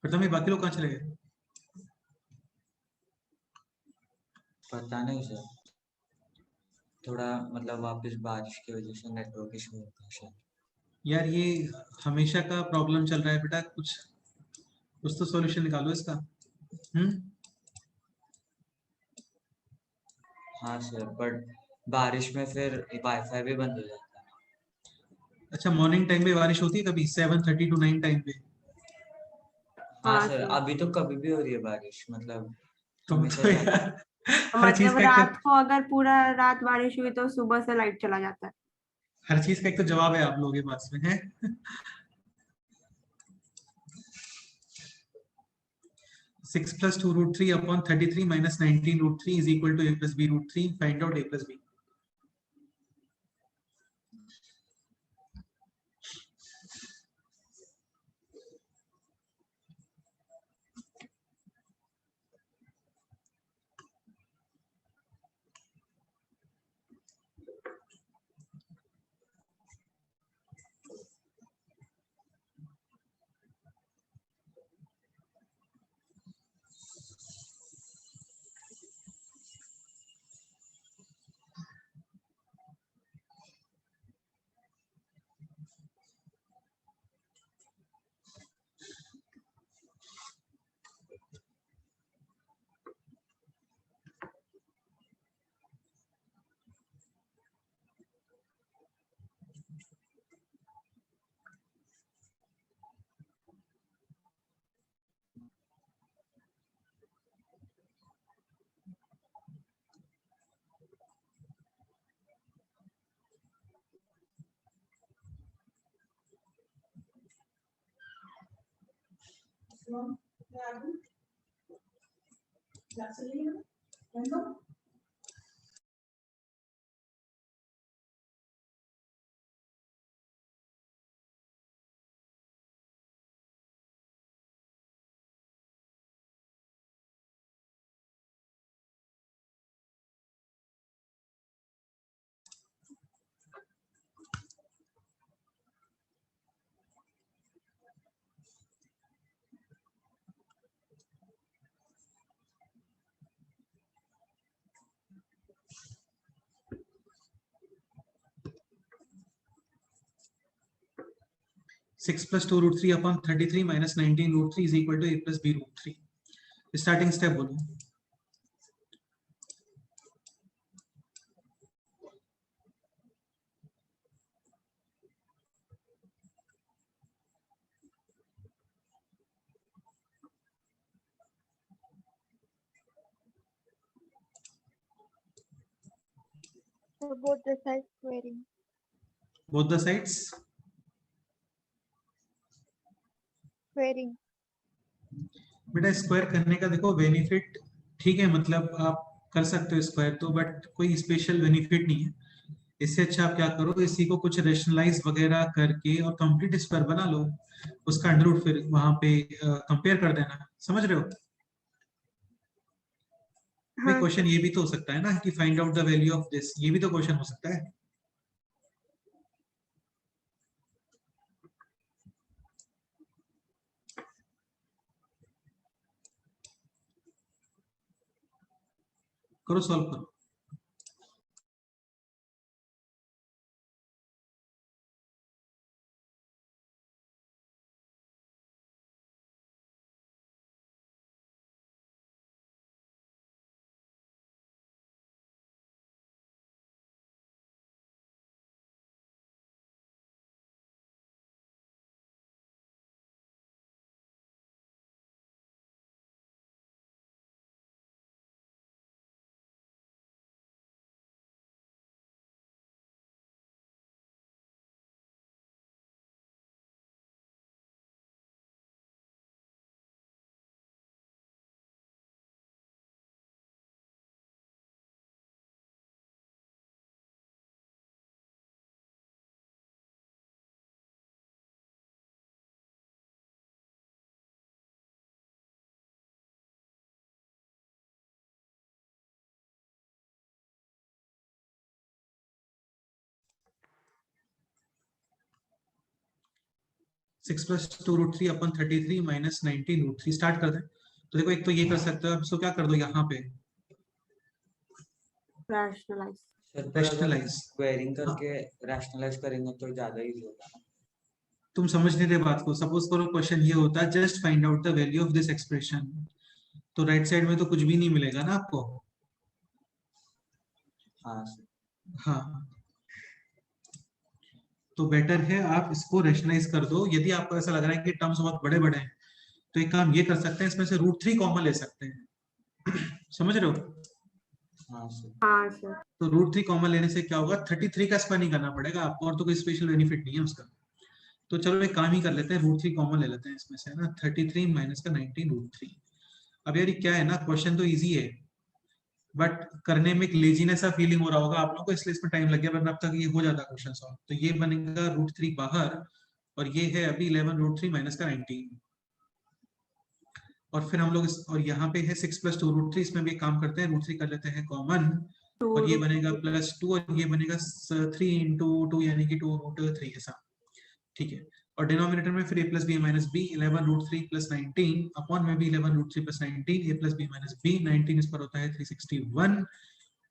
प्रथम ये बाकी लोग कहाँ चले गए? पता नहीं सर, थोड़ा मतलब वापस बारिश की वजह से नेटवर्क इशू होता है शायद। यार ये हमेशा का प्रॉब्लम चल रहा है बेटा, कुछ तो सॉल्यूशन निकालो इसका। हाँ सर, बट बारिश में फिर वाईफाई भी बंद हो जाता है। अच्छा, मॉर्निंग टाइम पे बारिश होती है कभी 7:30 to 9 टाइम पे? हाँ हाँ सर, सर। अभी तो कभी भी हो रही है बारिश, मतलब तुम हमेशा तो ही आती है। यार हर चीज मतलब का एक तो रात को अगर पूरा रात बारिश हुई तो सुबह से लाइट चला जाता है। हर चीज का एक तो जवाब है आप लोगों के पास में है। 6 plus 2 root 3 upon 33 minus 19 root 3 is equal to a plus b root 3. Find out a plus b. Six plus 2 root 3 upon 33 minus 19 root 3 is equal to a plus b root 3. Starting step बोलो। both the sides squaring. Both the sides Squaring. बेटा square करने का देखो benefit ठीक है, मतलब आप कर सकते हो स्क्वायर तो, बट कोई स्पेशल बेनिफिट नहीं है। इससे अच्छा आप क्या करो, इसी को कुछ रेशनलाइज वगैरह करके और कंप्लीट स्क्वायर बना लो, उसका अंडर रूट फिर वहां पे कंपेयर कर देना। समझ रहे हो? भाई हाँ क्वेश्चन ये भी तो हो सकता है ना कि find out the value of this, ये भी तो क्वेश्चन हो सकता है। करो, सॉल्व करो। Six plus two root three upon 33 minus 19 root three start कर दें। तो देखो एक तो ये कर सकते हो, अब इसको क्या कर दो यहाँ पे रैशनलाइज। सर पर अगर रैशनलाइज। स्क्वायरिंग करके रैशनलाइज करेंगे तो ज्यादा इजी होगा ना। तुम समझ नहीं रहे बात को। सपोज करो क्वेश्चन ये होता है just find out the value of this expression, तो राइट साइड में तो कुछ भी नहीं मिलेगा ना आपको। हाँ सर। हाँ, तो बेटर है आप इसको रैशनलाइज कर दो। यदि आपको ऐसा लग रहा है कि टर्म्स बहुत बड़े बड़े हैं तो एक काम ये कर सकते हैं, इसमें से रूट थ्री कॉमन ले सकते हैं। समझ रहे हो? हाँ सर। हाँ सर। तो रूट थ्री कॉमन लेने से क्या होगा, 33 का स्क्वायर नहीं करना पड़ेगा आपको, और तो कोई स्पेशल बेनिफिट नहीं है उसका। तो चलो एक काम ही कर लेते हैं, रूट थ्री कॉमन ले लेते हैं इसमें से ना, 33 माइनस का 19 रूट थ्री। अब यार ये क्या है ना, क्वेश्चन तो इजी है बट करने में एक लेजीनेस सा फीलिंग हो रहा होगा आप लोगों को, इसलिए इसमें टाइम लग गया, वरना अब तक ये हो जाता क्वेश्चन सॉल्व। तो ये बनेगा रूट थ्री बाहर, और ये है अभी 11 रूट थ्री माइनस का 19, और फिर हम लोग और यहाँ पे है 6 प्लस टू रूट थ्री, इसमें भी एक काम करते हैं, रूट थ्री कर लेते हैं कॉमन, टू और ये रूट बनेगा प्लस टू, और ये बनेगा 3 इंटू टू यानी कि 2 रूट थ्री ऐसा। ठीक है, और डिनोमिनेटर में फिर a plus B minus b, 11 root three plus 19 upon में भी 11 root three plus 19, a plus B minus b, 19 इस पर होता है 361,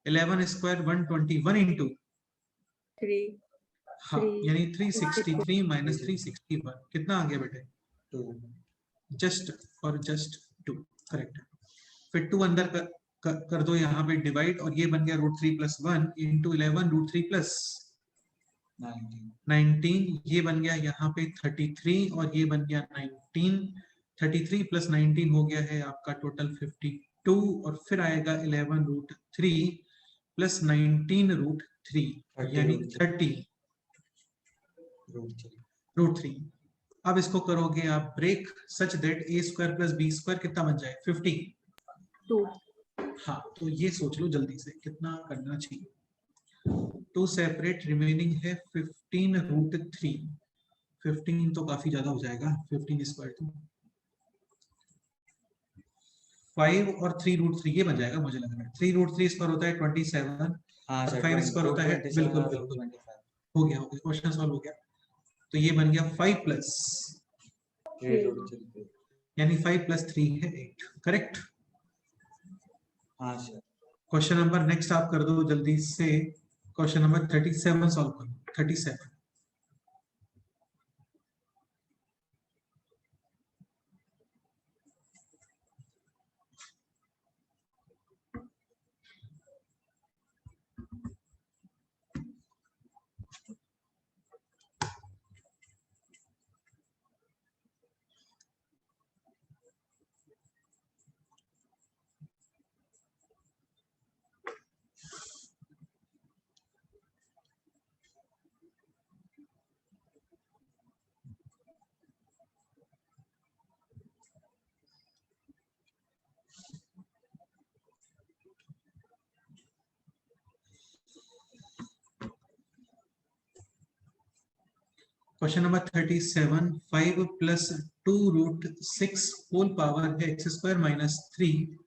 11 स्क्वायर 121 इंटू, थ्री हाँ थ्री यानी 363 माइनस 361 कितना आ गया बेटे? 2। जस्ट और जस्ट 2, करेक्ट। फिर 2 अंदर कर दो यहाँ पे डिवाइड, और ये बन गया root three plus one into 11 root three plus 19, ये बन गया यहाँ पे 33, और ये बन गया 19, 33 प्लस 19 हो गया है आपका टोटल 52, और फिर आएगा 11 root three plus 19 root three 30 यानी रूट 30 रूट थ्री। अब इसको करोगे आप break such that a square plus B square कितना बन जाए 50। टू। हाँ, तो ये सोच लो जल्दी से कितना करना चाहिए। टू सेपरेट रिमेनिंग है 15 रूट थ्री, 15 तो काफी ज्यादा हो जाएगा, 15 स्क्वायर तो 5 और 3 रूट थ्री ये बन जाएगा मुझे लग रहा है। 3 रूट थ्री स्क्वायर होता है 27, हाँ और सर 5 स्क्वायर होता है, बिल्कुल रूट बिल्कुल 25 हो गया, क्वेश्चन सॉल्व हो गया। तो ये बन गया 5 प्लस, 3 रूट 3। यानी 5 प्लस 3 है 8, करेक्ट। हाँ सर। क्वेश्चन नंबर नेक्स्ट आप कर दो जल्दी से, क्वेश्चन नंबर 37 सॉल्व करो, 37। Question number 37, 5 plus 2 root 6 whole power है एक्स स्क्वायर माइनस 3,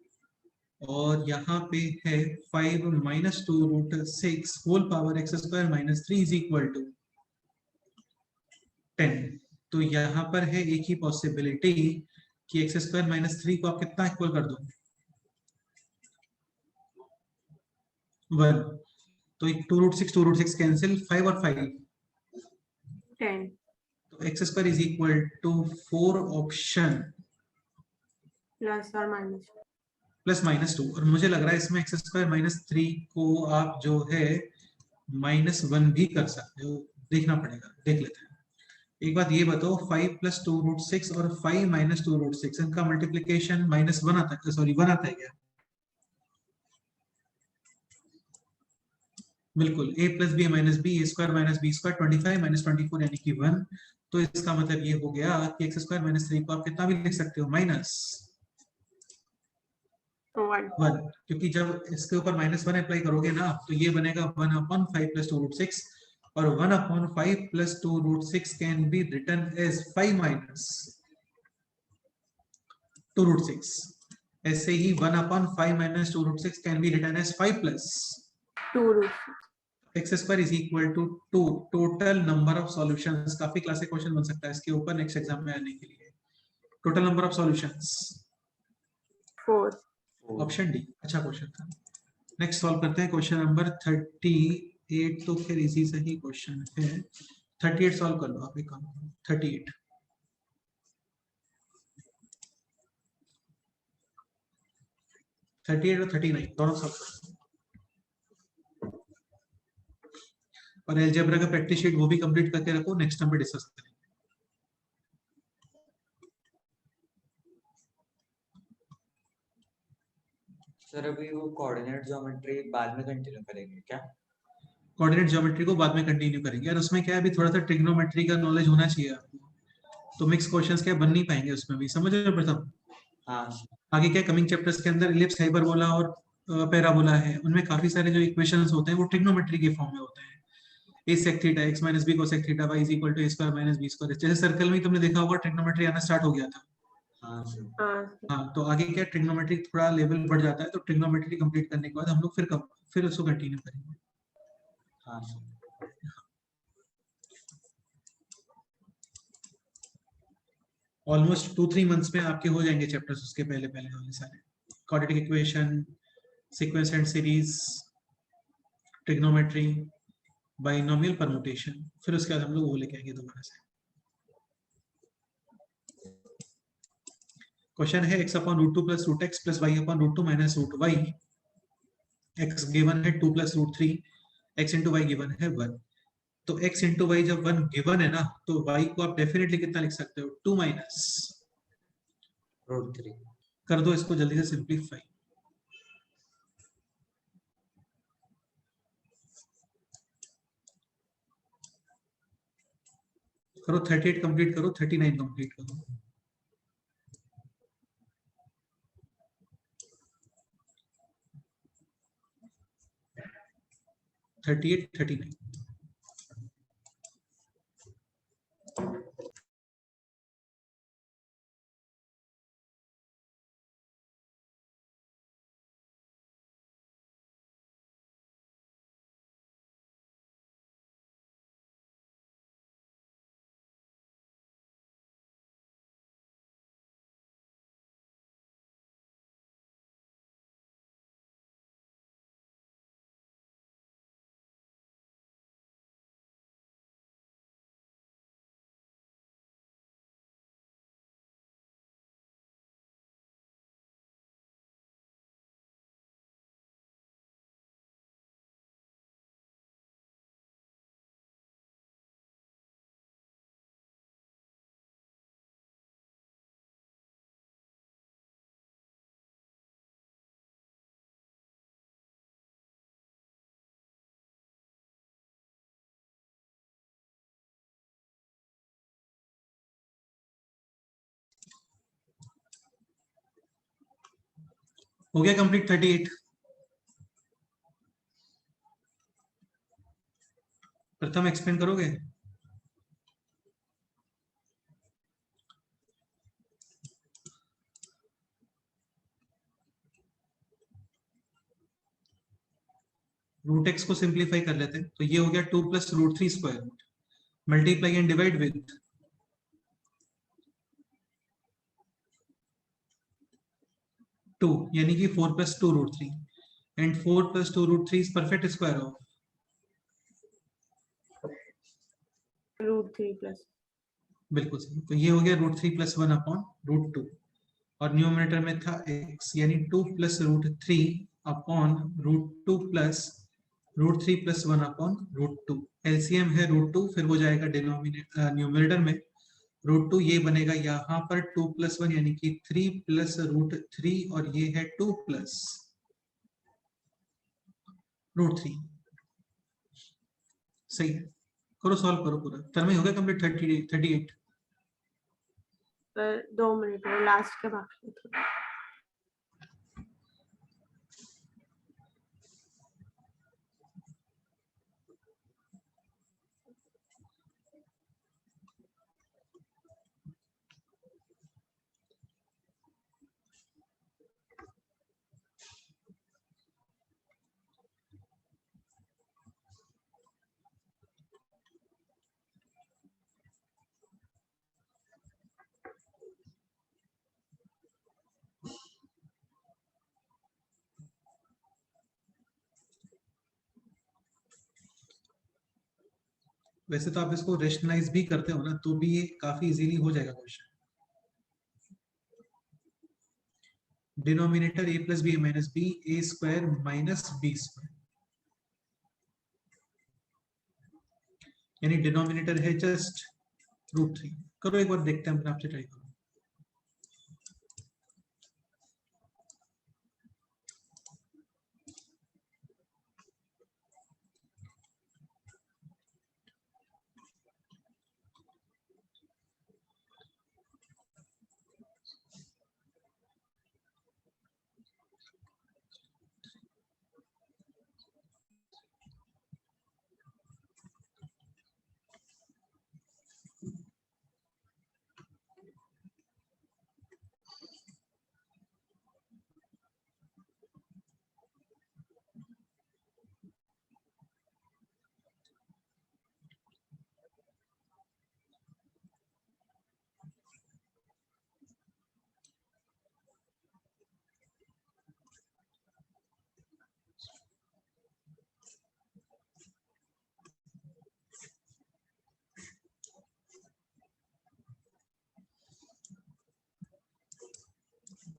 और यहाँ पे है 5 minus 2 root 6 whole power x square minus 3 is equal to 10। तो यहाँ पर है एक ही पॉसिबिलिटी कि एक्स स्क्वायर माइनस 3 को आप कितना इक्वल कर दो, 1। तो 2 रूट 6 कैंसिल, 5 और 5, 10. तो x square is equal to 4 option Plus or minus. Plus minus 2। और मुझे लग रहा है इसमें एक्स स्क्वायर माइनस 3 को आप जो है -1 भी कर सकते हो, देखना पड़ेगा, देख लेते हैं। एक बात ये बताओ, 5 प्लस 2 रूट 6 और 5 माइनस 2 रूट 6 इनका मल्टीप्लीकेशन -1 आता है, सॉरी 1 आता है क्या? बिल्कुल, a plus B minus B, A square minus B square, 25 minus 24 यानी कि 1। तो इसका मतलब ये हो गया कि एक्स स्क्वायर माइनस 3 को आप कितना भी लिख सकते हो, One. -1, क्योंकि जब इसके ऊपर -1 अप्लाई करोगे ना तो ये बनेगा 1/5 प्लस 2 रूट 6, और 1/5 plus 2 root 6 can be written as 5 minus 2 root 6। ऐसे ही 1/5 minus 2 root 6 can be written as 5 plus 2 root. X square is equal to 2 total number of solutions. काफी क्लासिक क्वेश्चन बन सकता है इसके ऊपर नेक्स्ट एग्जाम में आने के लिए। Total number of solutions 4. Option D अच्छा क्वेश्चन था। नेक्स्ट सॉल्व करते हैं क्वेश्चन नंबर 38। तो फिर इजी से ही क्वेश्चन है, 38 सॉल्व कर लो आप, एक काम करो, 38 और 39 दोनों सॉल्व करो, और अलजेब्रा का प्रैक्टिस शीट वो भी कंप्लीट करके रखो, नेक्स्ट टाइम पे डिस्कस करेंगे। सर अभी वो कोऑर्डिनेट ज्योमेट्री बाद में कंटिन्यू करेंगे क्या? कोऑर्डिनेट ज्योमेट्री को बाद में कंटिन्यू करेंगे, और उसमें क्या है, अभी थोड़ा सा ट्रिग्नोमेट्री का नॉलेज होना चाहिए आपको, तो मिक्स क्वेश्चंस क्या बन नहीं पाएंगे उसमें भी, समझ रहे हो प्रथम? हाँ आगे क्या कमिंग चैप्टर्स के अंदर इलिप्स, हाइपरबोला और पैराबोला है, उनमें काफी सारे जो इक्वेशंस होते हैं वो ट्रिग्नोमेट्री के फॉर्म में होते हैं। a sec theta x minus b cosec theta y is equal to a square minus b square. जैसे सर्कल में तुमने देखा होगा ट्रिग्नोमेट्री आना स्टार्ट हो गया था। हाँ सर। हाँ, तो आगे क्या ट्रिग्नोमेट्री थोड़ा लेवल बढ़ जाता है, तो ट्रिग्नोमेट्री कंप्लीट करने के बाद हम लोग फिर उसको कंटिन्यू करेंगे। हाँ सर। ऑलमोस्ट 2-3 मंथ्स में आपके हो जाएंगे चैप्टर्स, उसके पहले पहले वाले सारे quadratic equation, sequence and series, trigonometry, binomial permutation, फिर उसके बाद हम लोग वो लेके आएंगे दोबारा से। क्वेश्चन है x/√2 plus root x plus y/√2 minus root y. x given है 2 plus root 3, x into y given है 1। तो x इंटू वाई जब 1 गिवन है ना, तो y को आप डेफिनेटली कितना लिख सकते हो, 2 माइनस √3 कर दो इसको जल्दी से सिंप्लीफाई। करो 38 कंप्लीट करो, 39 कंप्लीट करो। Thirty eight 39। हो गया कंप्लीट 38। प्रथम एक्सप्लेन करोगे? रूट एक्स को सिंप्लीफाई कर लेते हैं, तो ये हो गया 2 plus root 3 square root, multiply and divide with 2, यानी कि 4 प्लस 2 रूट 3, एंड 4 प्लस 2 रूट 3 is perfect square of √3 plus बिल्कुल सही। तो ये हो गया रूट 3 प्लस 1 अपॉन रूट 2, और न्यूमरेटर में था x, यानी 2 plus root 3 upon root 2 plus root 3 plus 1 upon root 2। LCM है रूट 2, फिर हो जाएगा डिनोमिनेटर न्यूमरेटर में रूट 2, ये बनेगा यहाँ पर 2 प्लस 1 यानी कि 3 प्लस रूट 3, और ये है 2 प्लस रूट 3। सही है, करो सॉल्व करो पूरा। तरह हो गया कंप्लीट 38। 2 मिनट में लास्ट के बाकी है थोड़ा। वैसे तो आप इसको रेशनलाइज भी करते हो ना, तो भी ये काफी इजीली हो जाएगा question. Denominator a plus B minus B, A square minus B square, यानी डिनोमिनेटर है जस्ट रूट 3। करो एक बार, देखते हैं अपने आपसे, ट्राई करो।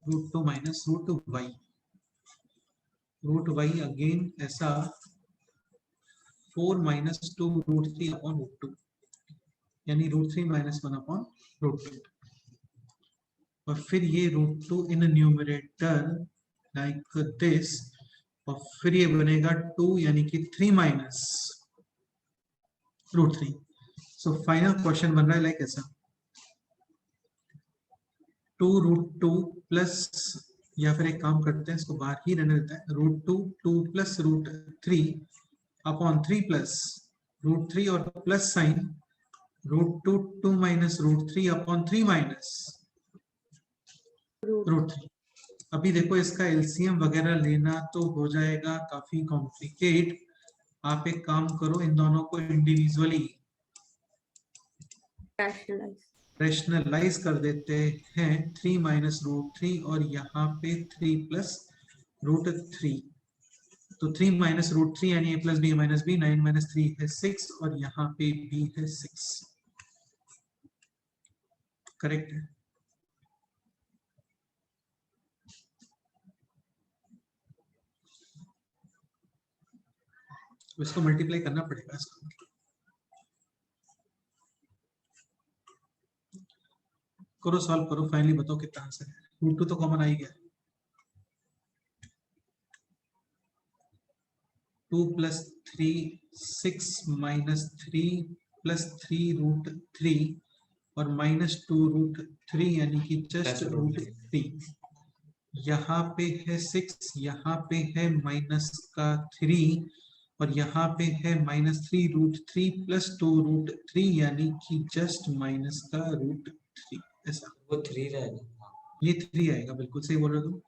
Root 2 minus root y, root y again ऐसा 4 माइनस 2 रूट 3 अपॉन रूट 2, यानी रूट 3 माइनस 1 अपॉन रूट 2, और फिर ये root 2 in numerator like this, और फिर ये बनेगा 2 यानी कि 3 minus root 3। So final question बन रहा है लाइक ऐसा, 2 रूट 2 प्लस, या फिर एक काम करते हैं, इसको बाहर ही रहने देता है, root 2 2 plus root 3 upon 3 plus root 3, और plus sign root 2 2 minus root 3 upon 3 minus root 3। अभी देखो इसका एलसीएम वगैरह लेना तो हो जाएगा काफी कॉम्प्लिकेट। आप एक काम करो, इन दोनों को इंडिविजुअली रैशनलाइज रेशनलाइज कर देते हैं। 3 माइनस रूट 3, और यहाँ पे 3 प्लस रूट 3, तो 3 माइनस रूट 3 यानी a plus B minus b, 9 minus 3 है 6, और यहाँ पे b है 6। करेक्ट है। तो इसको मल्टीप्लाई करना पड़ेगा इसका। करो सॉल्व करो, फाइनली बताओ कितना आंसर है। रूट 2 तो कॉमन आ ही गया। 2 प्लस 3 6 माइनस 3 प्लस 3 रूट 3, और माइनस 2 रूट 3 यानी कि जस्ट Plus रूट root 3। यहाँ पे है 6, यहाँ पे है माइनस का 3, और यहाँ पे है माइनस 3 रूट 3 प्लस 2 रूट 3 यानी कि जस्ट माइनस का रूट 3। ऐसा वो 3 रहेगा। ये 3 आएगा, बिल्कुल सही बोल रहे हो तुम।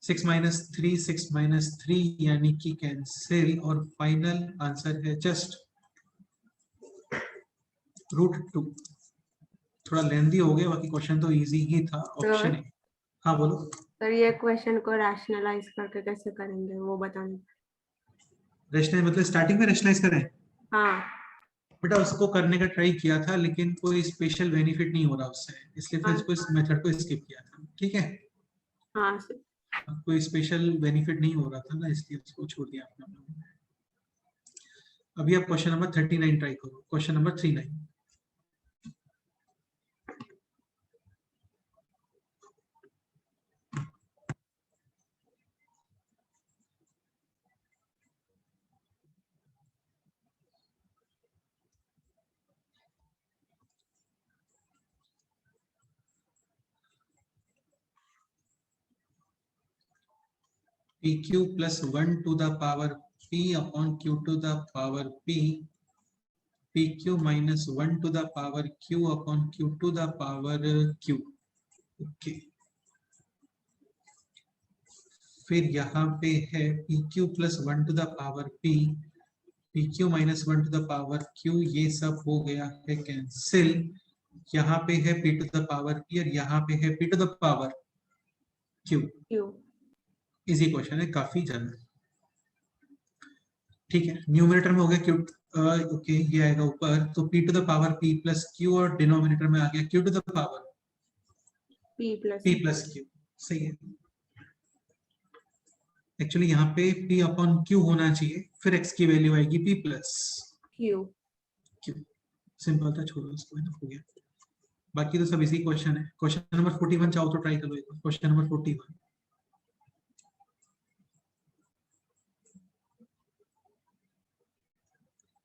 6 माइनस 3 6 माइनस 3 यानी कि कैंसिल, और फाइनल आंसर है जस्ट √2। थोड़ा लेंदी हो गया, बाकी क्वेश्चन तो इजी ही था। Option A. हाँ बोलो। सर ये क्वेश्चन को रैशनलाइज करके कैसे करेंगे वो बताना। रैशनल मतलब स्टार्टिंग में रैशनलाइज करें? हाँ बेटा उसको करने का ट्राई किया था, लेकिन कोई स्पेशल बेनिफिट नहीं हो रहा उससे, इसलिए फिर हाँ इसको इस मेथड को स्किप किया था। ठीक है, हाँ सर। कोई स्पेशल बेनिफिट नहीं हो रहा था ना, इसलिए उसको छोड़ दिया आपने। अभी आप क्वेश्चन नंबर 39 ट्राई करो। Question number 39। pq plus 1 to the power p upon q to the power p, pq minus 1 to the power q upon q to the power q। Okay, फिर यहाँ पे है pq plus 1 to the power p, pq minus 1 to the power q, ये सब हो गया है cancel. यहाँ पे है p to the power p और यहाँ पे है p to the power q। क्यों? इजी क्वेश्चन है काफी ज्यादा। ठीक है, न्यूमरेटर में हो गया q, ओके ये आएगा ऊपर, तो p to the power p plus q, और डिनोमिनेटर में आ गया q to the power p plus q। सही है, एक्चुअली यहाँ पे p अपॉन q होना चाहिए, फिर x की वैल्यू आएगी p प्लस क्यों? q। सिंपल था, छोड़ो इसको, हो गया। बाकी तो सब इसी क्वेश्चन है। क्वेश्चन नंबर 41 चाहो तो ट्राई करो एक बार। Question number 41।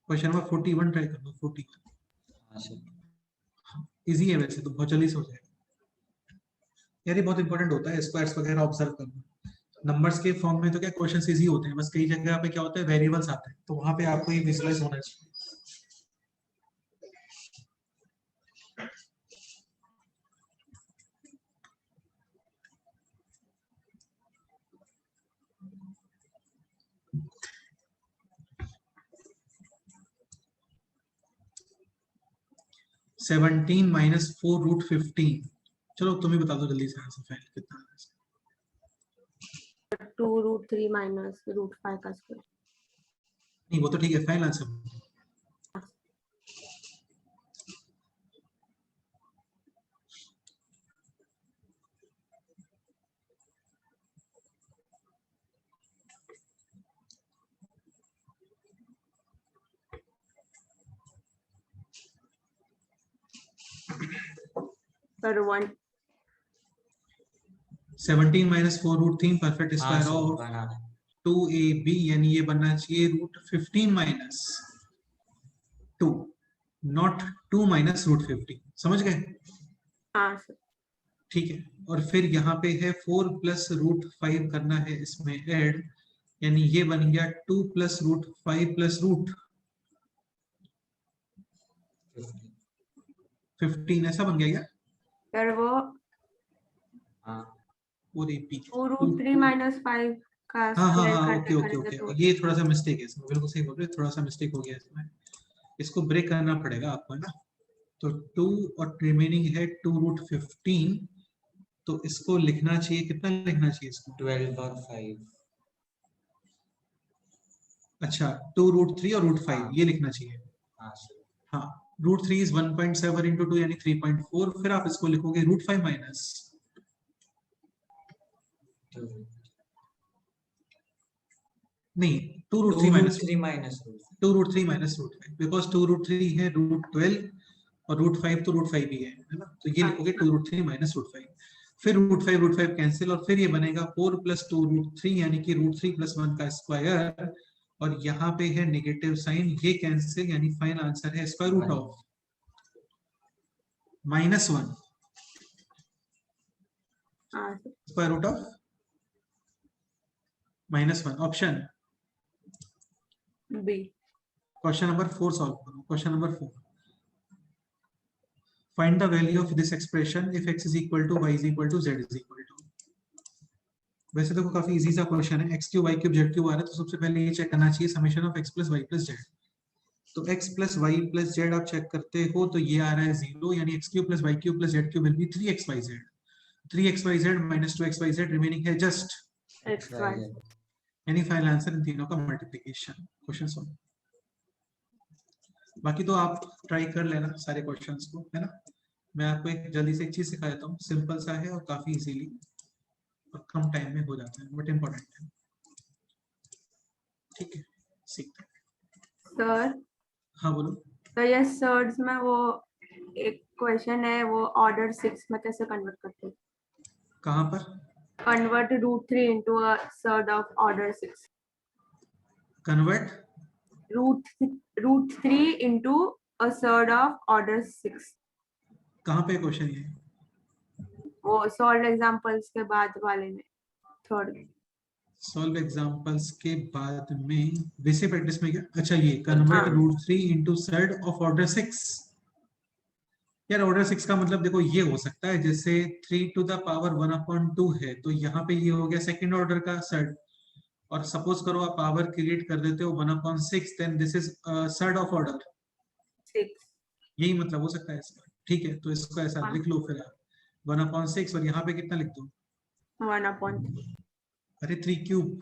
Question number 41 try कर लो। 41 हाँ सर। इजी है वैसे तो, बहुत जल्दी से हो जाएगा यार। ये बहुत इंपॉर्टेंट होता है, स्क्वायर्स वगैरह ऑब्जर्व करना। नंबर्स के फॉर्म में तो क्या क्वेश्चंस इजी होते हैं, बस कई जगह पे क्या होता है वेरिएबल्स आते हैं, तो वहां पे आपको ये विजुअलाइज होना चाहिए। Seventeen minus 4√15। चलो तुम ही बता दो जल्दी से आंसर फाइनल कितना है। 2√3 माइनस √5 का स्क्वायर। नहीं वो तो ठीक है, फाइनल आंसर। पर 1 17 माइनस 4√3 परफेक्ट हाँ square sir, of banana 2ab, यानी ये बनना चाहिए √15 माइनस 2, नॉट 2 माइनस √15। समझ गए? हाँ सर। ठीक है, और फिर यहाँ पे है 4 प्लस √5 करना है इसमें ऐड, यानी ये बन गया 2 प्लस √5 प्लस √15, ऐसा बन गया क्या? पर वो हाँ। वो repeat 2√3 माइनस 5 का हाँ हाँ स्क्वायर हाँ, करके ओके ओके करेंगे ओके, तो ये थोड़ा सा मिस्टेक है इसमें, बिल्कुल सही बोल रहे हो, थोड़ा सा मिस्टेक हो गया इसमें, इसको ब्रेक करना पड़ेगा आपको, है ना। तो 2 और रिमेनिंग है 2√15, तो इसको लिखना चाहिए, कितना लिखना चाहिए इसको? 12 और 5। अच्छा, 2√3 और √5 हाँ। ये लिखना चाहिए। हाँ सर। हाँ, √3 इज 1.7 into 2 यानी 3.4, फिर आप इसको लिखोगे √5 माइनस, तो नहीं 2√3 माइनस 2√3 माइनस 2√3 माइनस √5, बिकॉज 2√3 है √12 और √5 तो √5 भी है ना, तो ये लिखोगे 2√3 माइनस √5, फिर √5 कैंसिल, और फिर ये बनेगा 4 प्लस 2√3 यानी कि √3 प्लस 1 का स्क्वायर, और यहाँ पे है नेगेटिव साइन, ये कैंसिल, यानी फाइनल आंसर है स्क्वायर रूट ऑफ -1, हाँ sir. Square root of -1। Option B. Question number 4 solve करो। Question number 4, find the value of this expression if x is equal to y is equal to z is equal to। वैसे तो काफी easy सा question है, X cube Y cube Z cube आ रहा है, तो सबसे पहले ये चेक करना चाहिए summation of X plus Y plus Z. तो x plus Y plus Z आप चेक करते हो तो ये आ रहा है 0, यानी X cube plus Y cube plus Z cube will be 3xyz। 3xyz minus 2xyz remaining है जस्ट, X, Y. यानी फाइनल आंसर इन तीनों का मल्टीप्लिकेशन। Question solve. बाकी तो आप ट्राई कर लेना सारे क्वेश्चंस को, है ना। मैं आपको एक जल्दी से एक चीज सिखा देता हूँ, सिंपल सा है और काफी इजीली और कम टाइम में हो जाता है, बट इम्पोर्टेंट है। ठीक है, सीखते हैं। सर, हाँ बोलो। तो ये सर्ड्स में वो एक क्वेश्चन है, वो ऑर्डर 6 में कैसे कन्वर्ट करते हैं? कहाँ पर? Convert √3 into a surd of order 6. Convert √3 into a surd of order 6. कहाँ पे क्वेश्चन ये? वो सॉल्व एग्जांपल्स के बाद वाले में, थर्ड। सॉल्व एग्जांपल्स के बाद में बेसिक प्रैक्टिस में क्या? अच्छा, ये कन्वर्ट हाँ। √3 into सर्ड ऑफ ऑर्डर 6। यार ऑर्डर 6 का मतलब देखो ये हो सकता है, जैसे 3 to the power 1/2 है, तो यहाँ पे ये हो गया सेकंड ऑर्डर का सर्ड। और सपोज करो आप पावर क्रिएट कर देते हो 1/6, then this is surd of order 6। यही मतलब हो सकता है इसका। ठीक है, तो इसको ऐसा हाँ। लिख लो फिर आप 1/6, और यहाँ पे कितना लिख दो? 1/3। अरे 3 क्यूब।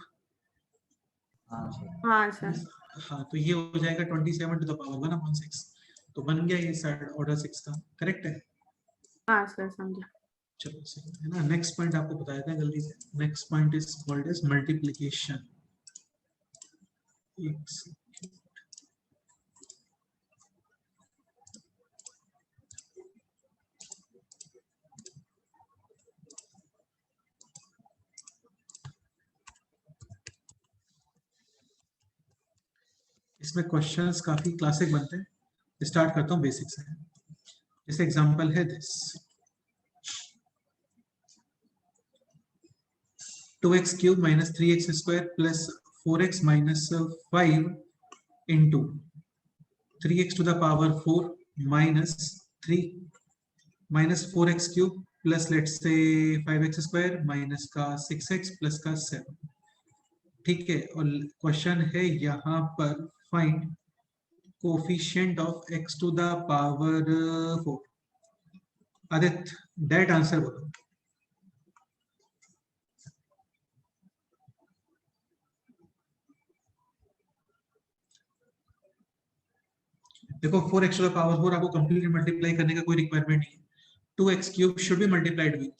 हाँ सर। हाँ सर। हाँ, तो ये हो जाएगा 27 to the power 1/6, तो बन गया ये सर्ड ऑर्डर 6 का। करेक्ट है? हाँ सर, समझा। चलो सही है ना। नेक्स्ट पॉइंट आपको बताया था जल्दी से। Next point is called as multiplication. इसमें क्वेश्चंस काफी क्लासिक बनते हैं। स्टार्ट करता हूँ बेसिक से। जैसे एग्जांपल है this, 2x cube minus 3x square plus 4x minus 5 into 3x to the power 4 minus 3 minus 4x cube plus let's say 5x square minus का 6x प्लस का 7। ठीक है, और क्वेश्चन है यहाँ पर find coefficient of x to the power 4। Aditya direct answer बोलो। देखो 4x टू द पावर 4 आपको कंप्लीटली मल्टीप्लाई करने का कोई रिक्वायरमेंट नहीं है। 2x cube should be multiplied with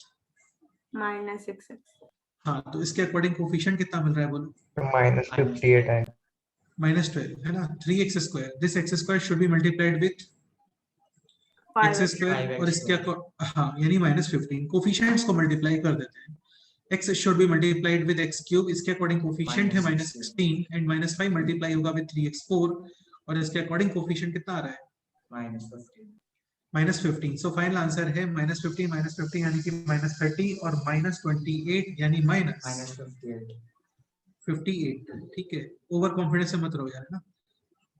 -6x। हाँ, तो इसके अकॉर्डिंग कोफिशिएंट कितना मिल रहा है बोलो? -58 है। -12 है ना। 3x square, this x square should be multiplied with x 5x। Square, और इसके हाँ यानी -15। कोफिशिएंट्स को मल्टीप्लाई कर देते हैं। x should be multiplied with x cube, इसके अकॉर्डिंग कोफिशिएंट है -16 एंड -5 मल्टीप्लाई होगा विद 3x4, और इसके अकॉर्डिंग कोफिशिएंट कितना आ रहा है? -15। सो फाइनल आंसर है -15 यानी कि -30 और -28 यानी -58। ठीक है, ओवर कॉन्फिडेंस से मत रहो यार, है ना।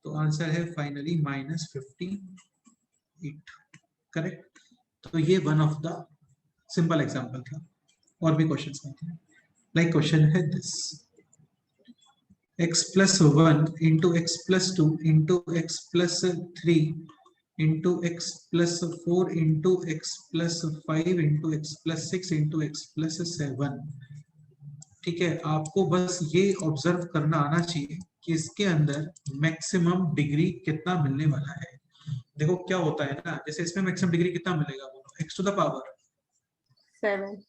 तो आंसर है फाइनली -58। करेक्ट। तो ये one of the simple example था। और भी क्वेश्चंस आते हैं। लाइक क्वेश्चन है this, x plus 1 into x plus 2 into x plus 3 into x plus 4 into x plus 5 into x plus 6 into x plus 7। ठीक है, आपको बस ये ऑब्जर्व करना आना चाहिए कि इसके अंदर मैक्सिमम डिग्री कितना मिलने वाला है। देखो क्या होता है ना, जैसे इसमें मैक्सिमम डिग्री कितना मिलेगा बोलो? x to the power 7।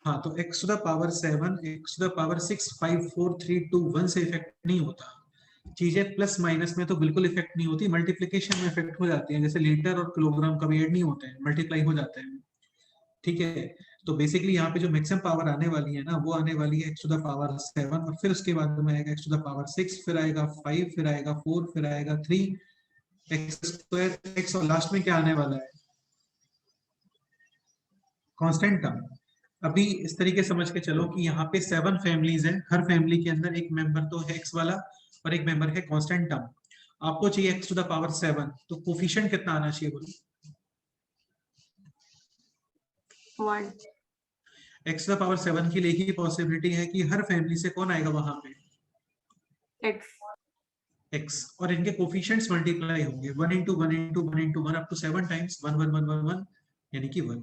हाँ, तो x to the power 7, x to the power 6, 5 4 3 2 1 से इफेक्ट नहीं होता। चीजें प्लस माइनस में तो बिल्कुल इफेक्ट नहीं होती, मल्टीप्लिकेशन में इफेक्ट हो जाती है। जैसे लीटर और किलोग्राम कभी ऐड नहीं होते हैं, मल्टीप्लाई हो जाते हैं। ठीक है, तो बेसिकली यहाँ पे जो मैक्सिमम पावर आने वाली है ना, वो आने वाली है x टू द पावर 7, और फिर उसके बाद में आएगा x टू द पावर 6, फिर आएगा 5, फिर आएगा 4, फिर आएगा 3 x स्क्वायर x, और लास्ट में क्या आने वाला है? Constant term. अभी इस तरीके समझ के चलो कि यहाँ पे 7 फैमिलीज हैं, हर फैमिली के अंदर एक मेंबर तो है x वाला और एक मेंबर है कांस्टेंट टर्म। आपको चाहिए x टू द पावर 7, तो कोफिशिएंट कितना आना चाहिए बोलो? 1। x टू द पावर 7 के लिए ही पॉसिबिलिटी है कि हर फैमिली से कौन आएगा वहां पे, x x, और इनके कोफिशिएंट्स मल्टीप्लाई होंगे 1 into 1 into 1 into 1 up to 7 times 1 1 1 1 1 यानी कि 1।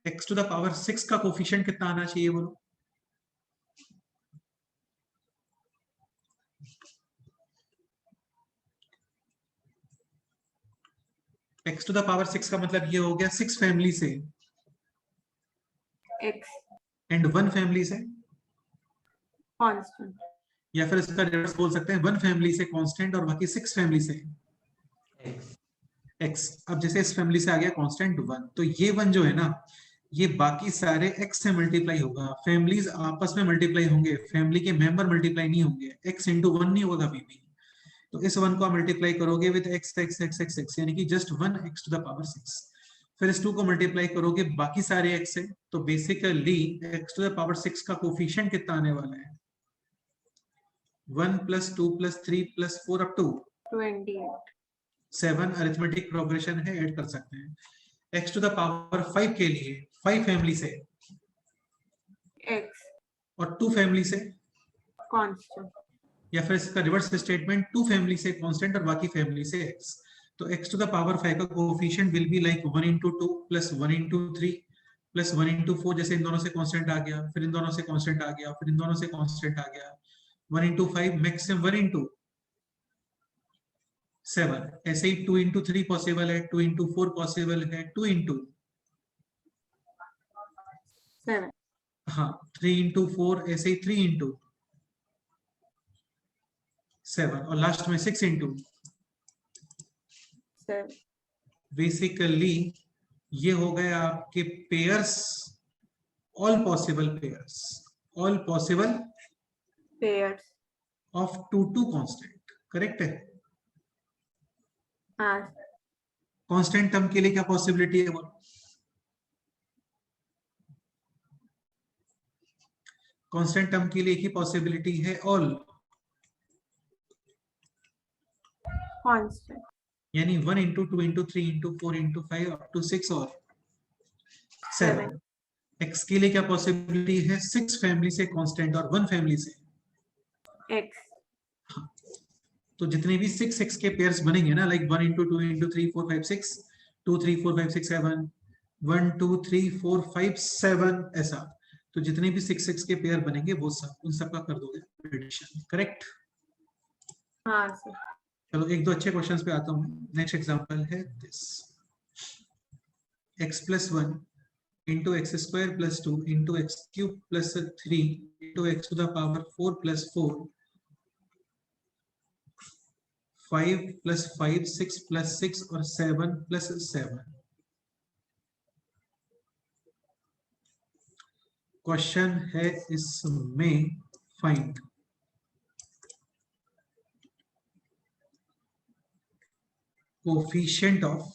x टू द पावर 6 का कोफिशिएंट कितना आना चाहिए बोलो? x टू द पावर 6 का मतलब ये हो गया 6 फैमिली से x एंड 1 फैमिली से, constant या फिर इसका रिवर्स बोल सकते हैं 1 फैमिली से कांस्टेंट और बाकी 6 फैमिली से x। अब जैसे इस फैमिली से आ गया कांस्टेंट 1, तो ये 1 जो है ना, ये बाकी सारे x से मल्टीप्लाई होगा, फैमिलीज आपस में मल्टीप्लाई होंगे, फैमिली के मेंबर मल्टीप्लाई नहीं होंगे, x into 1 नहीं होगा कभी भी। तो इस 1 को मल्टीप्लाई करोगे with x x x x x यानी कि just 1 x to the power 6, फिर इस 2 को मल्टीप्लाई करोगे बाकी सारे x से, तो basically x to the power 6 का कोफिशिएंट कितना आने वाला है? 1 + 2 + 3 + 4 अप टू 28 7 अरिथमेटिक प्रोग्रेशन है, ऐड कर सकते हैं। x टू द पावर 5 के लिए 5 फैमिली से x और 2 फैमिली से, constant या फिर इसका रिवर्स स्टेटमेंट 2 फैमिली से कांस्टेंट और बाकी फैमिली से x। तो x टू द पावर 5 का coefficient will be like 1 into 2 + 1 into 3 + 1 into 4, जैसे इन दोनों से कांस्टेंट आ गया, फिर इन दोनों से कांस्टेंट आ गया, फिर इन दोनों से कांस्टेंट आ गया, 1 into 5 मैक्सिमम 1 into 7, ऐसे ही 2 into 3 पॉसिबल है, 2 into 4 पॉसिबल है, 2 into 7 हाँ 3 into 4, ऐसे ही 3 into 7 और लास्ट में 6 into 7 बेसिकली ये हो गए आपके pairs, all possible pairs of 2 constant, correct है। हाँ कांस्टेंट टर्म के लिए क्या पॉसिबिलिटी है बोलो? कांस्टेंट टर्म के लिए ही पॉसिबिलिटी है ऑल, constant यानी 1 into 2 into 3 into 4 into 5 up to 6 और 7। x के लिए क्या पॉसिबिलिटी है? 6 फैमिली से कांस्टेंट और 1 फैमिली से x तो जितने भी 6 के पेयर्स बनेंगे ना, लाइक 1 into 2 into 3 4 5 6 2 3 4 5 6 7 1 2 3 4 5 7 ऐसा, तो जितने भी 6 के पेयर बनेंगे वो सब, उन सब का कर दोगे एडिशन, करेक्ट। हाँ सर चलो एक दो अच्छे क्वेश्चंस पे आता हूँ। नेक्स्ट एग्जांपल है this, x + 1 into x² + 2 into x³ + 3 into x to the power 4 + 4 5 + 5 6 + 6 और 7 + 7। क्वेश्चन है इसमें find coefficient of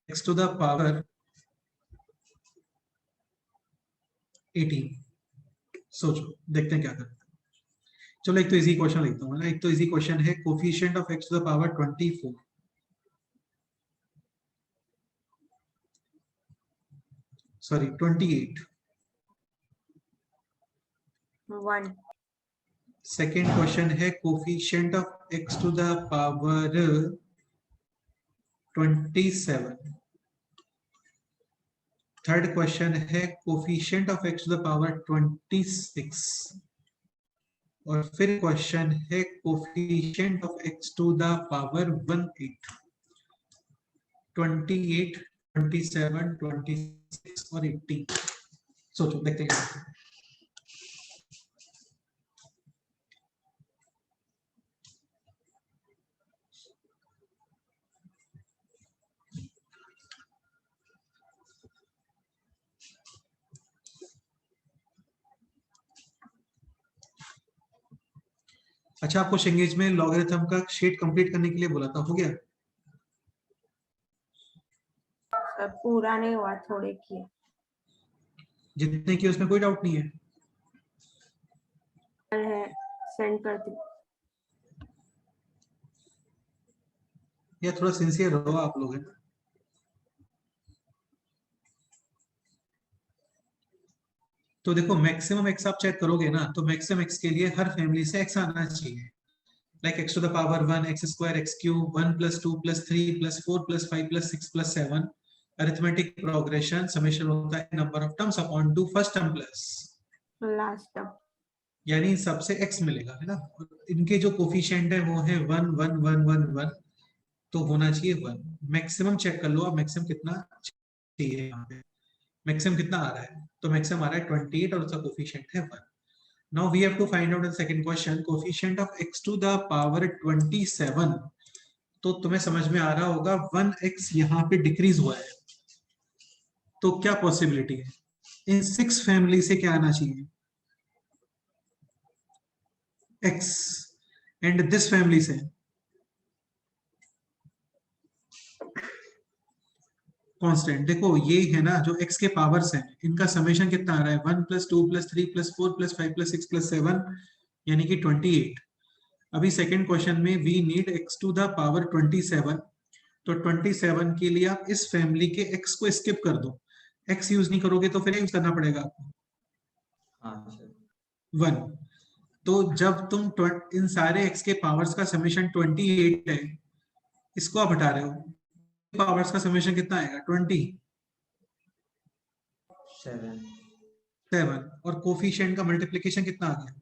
x to the power 18। सोचो देखते हैं क्या करते हैं। चलो एक तो इजी क्वेश्चन लिखता हूँ ना, एक तो इजी क्वेश्चन है coefficient of x to the power 24 sorry 28। 1 second question है coefficient of x to the power 27। Third question है coefficient of x to the power 26 और फिर क्वेश्चन है coefficient of x to the power 18। 28 27 26 और 18। सोचो देखते हैं। अच्छा आपको शेंगेज में लॉगरिथम का शीट कंप्लीट करने के लिए बोला था, हो गया? सर पूरा नहीं हुआ, थोड़े किए जितने की उसमें कोई डाउट नहीं है। है, सेंड कर दी। या थोड़ा सिंसियर हो आप लोग, है ना। तो देखो मैक्सिमम एक्स आप चेक करोगे ना, तो मैक्सिमम एक्स के लिए हर फैमिली से एक्स आना चाहिए, like x to the power 1, x square, x cube, 1 + 2 + 3 + 4 + 5 + 6 + 7, arithmetic progression, summation होता है number of terms upon two first term plus, last term. यानी इन सबसे एक्स मिलेगा, है ना। और इनके जो कोफिशिएंट है वो है 1 1 1 1 1, तो होना चाहिए 1। मैक्सिमम चेक कर लो आप, मैक्सिमम कितना चाहिए यहाँ पे, मैक्सिमम कितना आ रहा है, तो मैक्सिमम आ रहा है 28 और उसका कोफिशिएंट है 1। Now we have to find out the second question, coefficient of x to the power 27। तो तुम्हें समझ में आ रहा होगा 1x यहाँ पे डिक्रीज हुआ है, तो क्या पॉसिबिलिटी है, इन 6 फैमिली से क्या आना चाहिए, x, एंड दिस फैमिली से कांस्टेंट। देखो ये है ना जो x के पावर्स हैं, इनका समेशन कितना आ रहा है, 1 + 2 + 3 + 4 + 5 + 6 + 7, यानी कि 28। अभी सेकंड क्वेश्चन में we need x to the power 27, तो 27 के लिए आप इस फैमिली के x को स्किप कर दो, x यूज नहीं करोगे तो फिर यूज करना पड़ेगा आपको हाँ सर 1। तो जब तुम इन सारे x के पावर्स का समेशन 28 है, इसको आप हटा रहे हो, पावर्स का समेशन कितना आएगा 7 27, और कोफिशिएंट का मल्टीप्लिकेशन कितना आ गया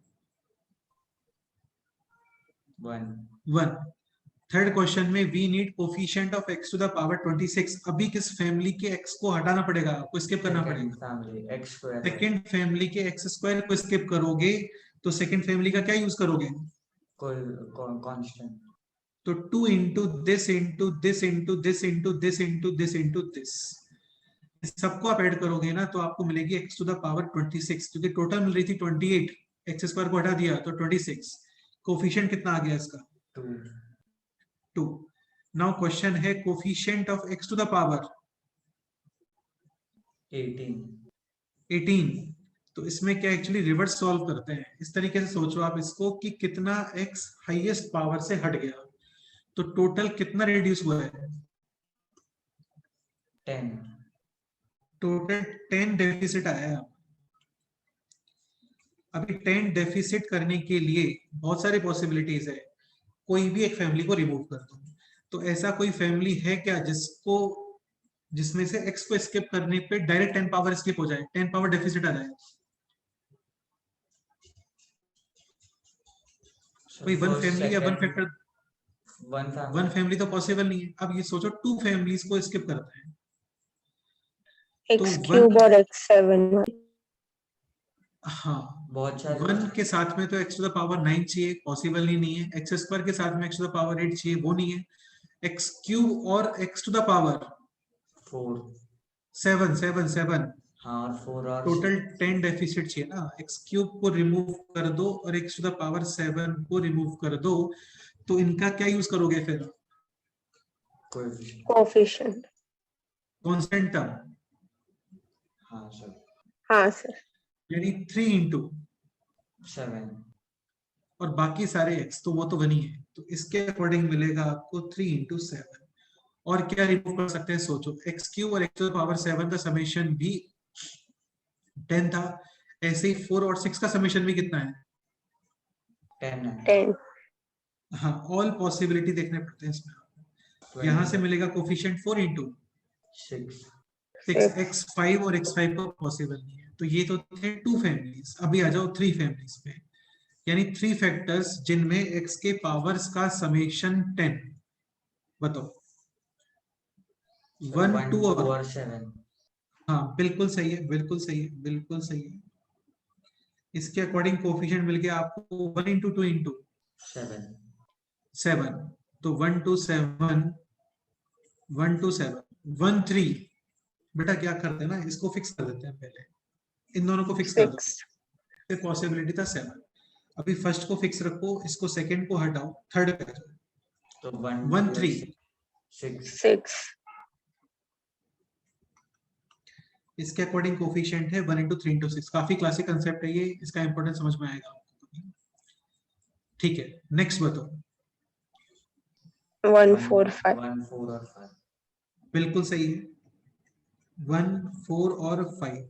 1 1। थर्ड क्वेश्चन में we need coefficient of x to the power 26। अभी किस फैमिली के x को हटाना पड़ेगा, आपको स्किप करना सेकंड पड़ेगा, family x square second family के x स्क्वायर को स्किप करोगे, तो सेकंड फैमिली का क्या यूज करोगे, कोई कांस्टेंट, तो 2 into this into this into this into this into this into this, सबको आप ऐड करोगे ना तो आपको मिलेगी x टू द पावर 26, क्योंकि टोटल मिल रही थी 28, x स्क्वायर को हटा दिया तो 26, कोफिशिएंट कितना आ गया इसका 2 2। नाउ क्वेश्चन है coefficient of x to the power 18 तो इसमें क्या एक्चुअली रिवर्स सॉल्व करते हैं, इस तरीके से सोचो आप इसको कि कितना x हाईएस्ट पावर से हट गया, तो टोटल कितना रिड्यूस हुआ है, 10 टोटल 10 डेफिसिट आया है। अभी 10 डेफिसिट करने के लिए बहुत सारी पॉसिबिलिटीज है, कोई भी एक फैमिली को रिमूव कर दो, तो ऐसा कोई फैमिली है क्या जिसको, जिसमें से x को स्किप करने पे डायरेक्ट 10 पावर स्किप हो जाए, 10 पावर डेफिसिट आ जाए, कोई वन फैमिली या वन फैक्टर, वन फैमिली तो पॉसिबल नहीं है। अब ये सोचो 2 फैमिलीज को स्किप करते हैं, तो x³ और x7। हाँ बहुत सारे 1 के साथ में तो x टू द पावर 9 चाहिए, पॉसिबल ही नहीं है, x स्क्वायर के साथ में x टू द पावर 8 चाहिए, वो नहीं है, x क्यूब और x टू द पावर 4 7 7 7, हाँ और 4 और टोटल 10 डेफिसिट चाहिए ना, x क्यूब को रिमूव कर दो और x टू द पावर 7 को रिमूव कर दो, तो इनका क्या यूज करोगे फिर, कोफिशिएंट। कांस्टेंट टर्म, हाँ सर हाँ सर। यानी 3 इंटू 7 और बाकी सारे x, तो वो तो बनी है, तो इसके अकॉर्डिंग मिलेगा आपको 3 इंटू 7। और क्या रिमूव कर सकते हैं सोचो, x क्यूब और x टू द पावर 7 का समेशन भी 10 था, ऐसे ही 4 और 6 का समेशन भी कितना है 10 है 10। हाँ ऑल पॉसिबिलिटी देखने पड़ते हैं इसमें, यहां से मिलेगा कोफिशिएंट 4 इंटू 6 6, x5 और x5 को पॉसिबल नहीं है, तो ये तो थे 2 फैमिलीज। अभी आ जाओ 3 फैमिलीज पे, यानी 3 फैक्टर्स जिनमें x के पावर्स का समेशन 10, बताओ 1 2 और 7 हाँ बिल्कुल सही है, बिल्कुल सही है, बिल्कुल सही है। इसके अकॉर्डिंग कोफिशिएंट मिल गया आपको 1 इंटू 2 इंटू 7, तो 1 2 7 1 2 7 1 3। बेटा क्या करते हैं ना, इसको फिक्स कर देते हैं पहले, इन दोनों को फिक्स कर दो, 6। फिर पॉसिबिलिटी था 7। अभी फर्स्ट को फिक्स रखो, इसको सेकंड को हटाओ, थर्ड पे आ जाओ, तो 1 3, 6। इसके अकॉर्डिंग कोफिशिएंट है 1 इंटू 3 इंटू 6। काफी क्लासिक कंसेप्ट है ये, इसका इंपॉर्टेंस समझ में आएगा आपको। ठीक है नेक्स्ट बताओ, 1, 4, 5. 1, 4 और 5. बिल्कुल सही है। 1, 4 और 5,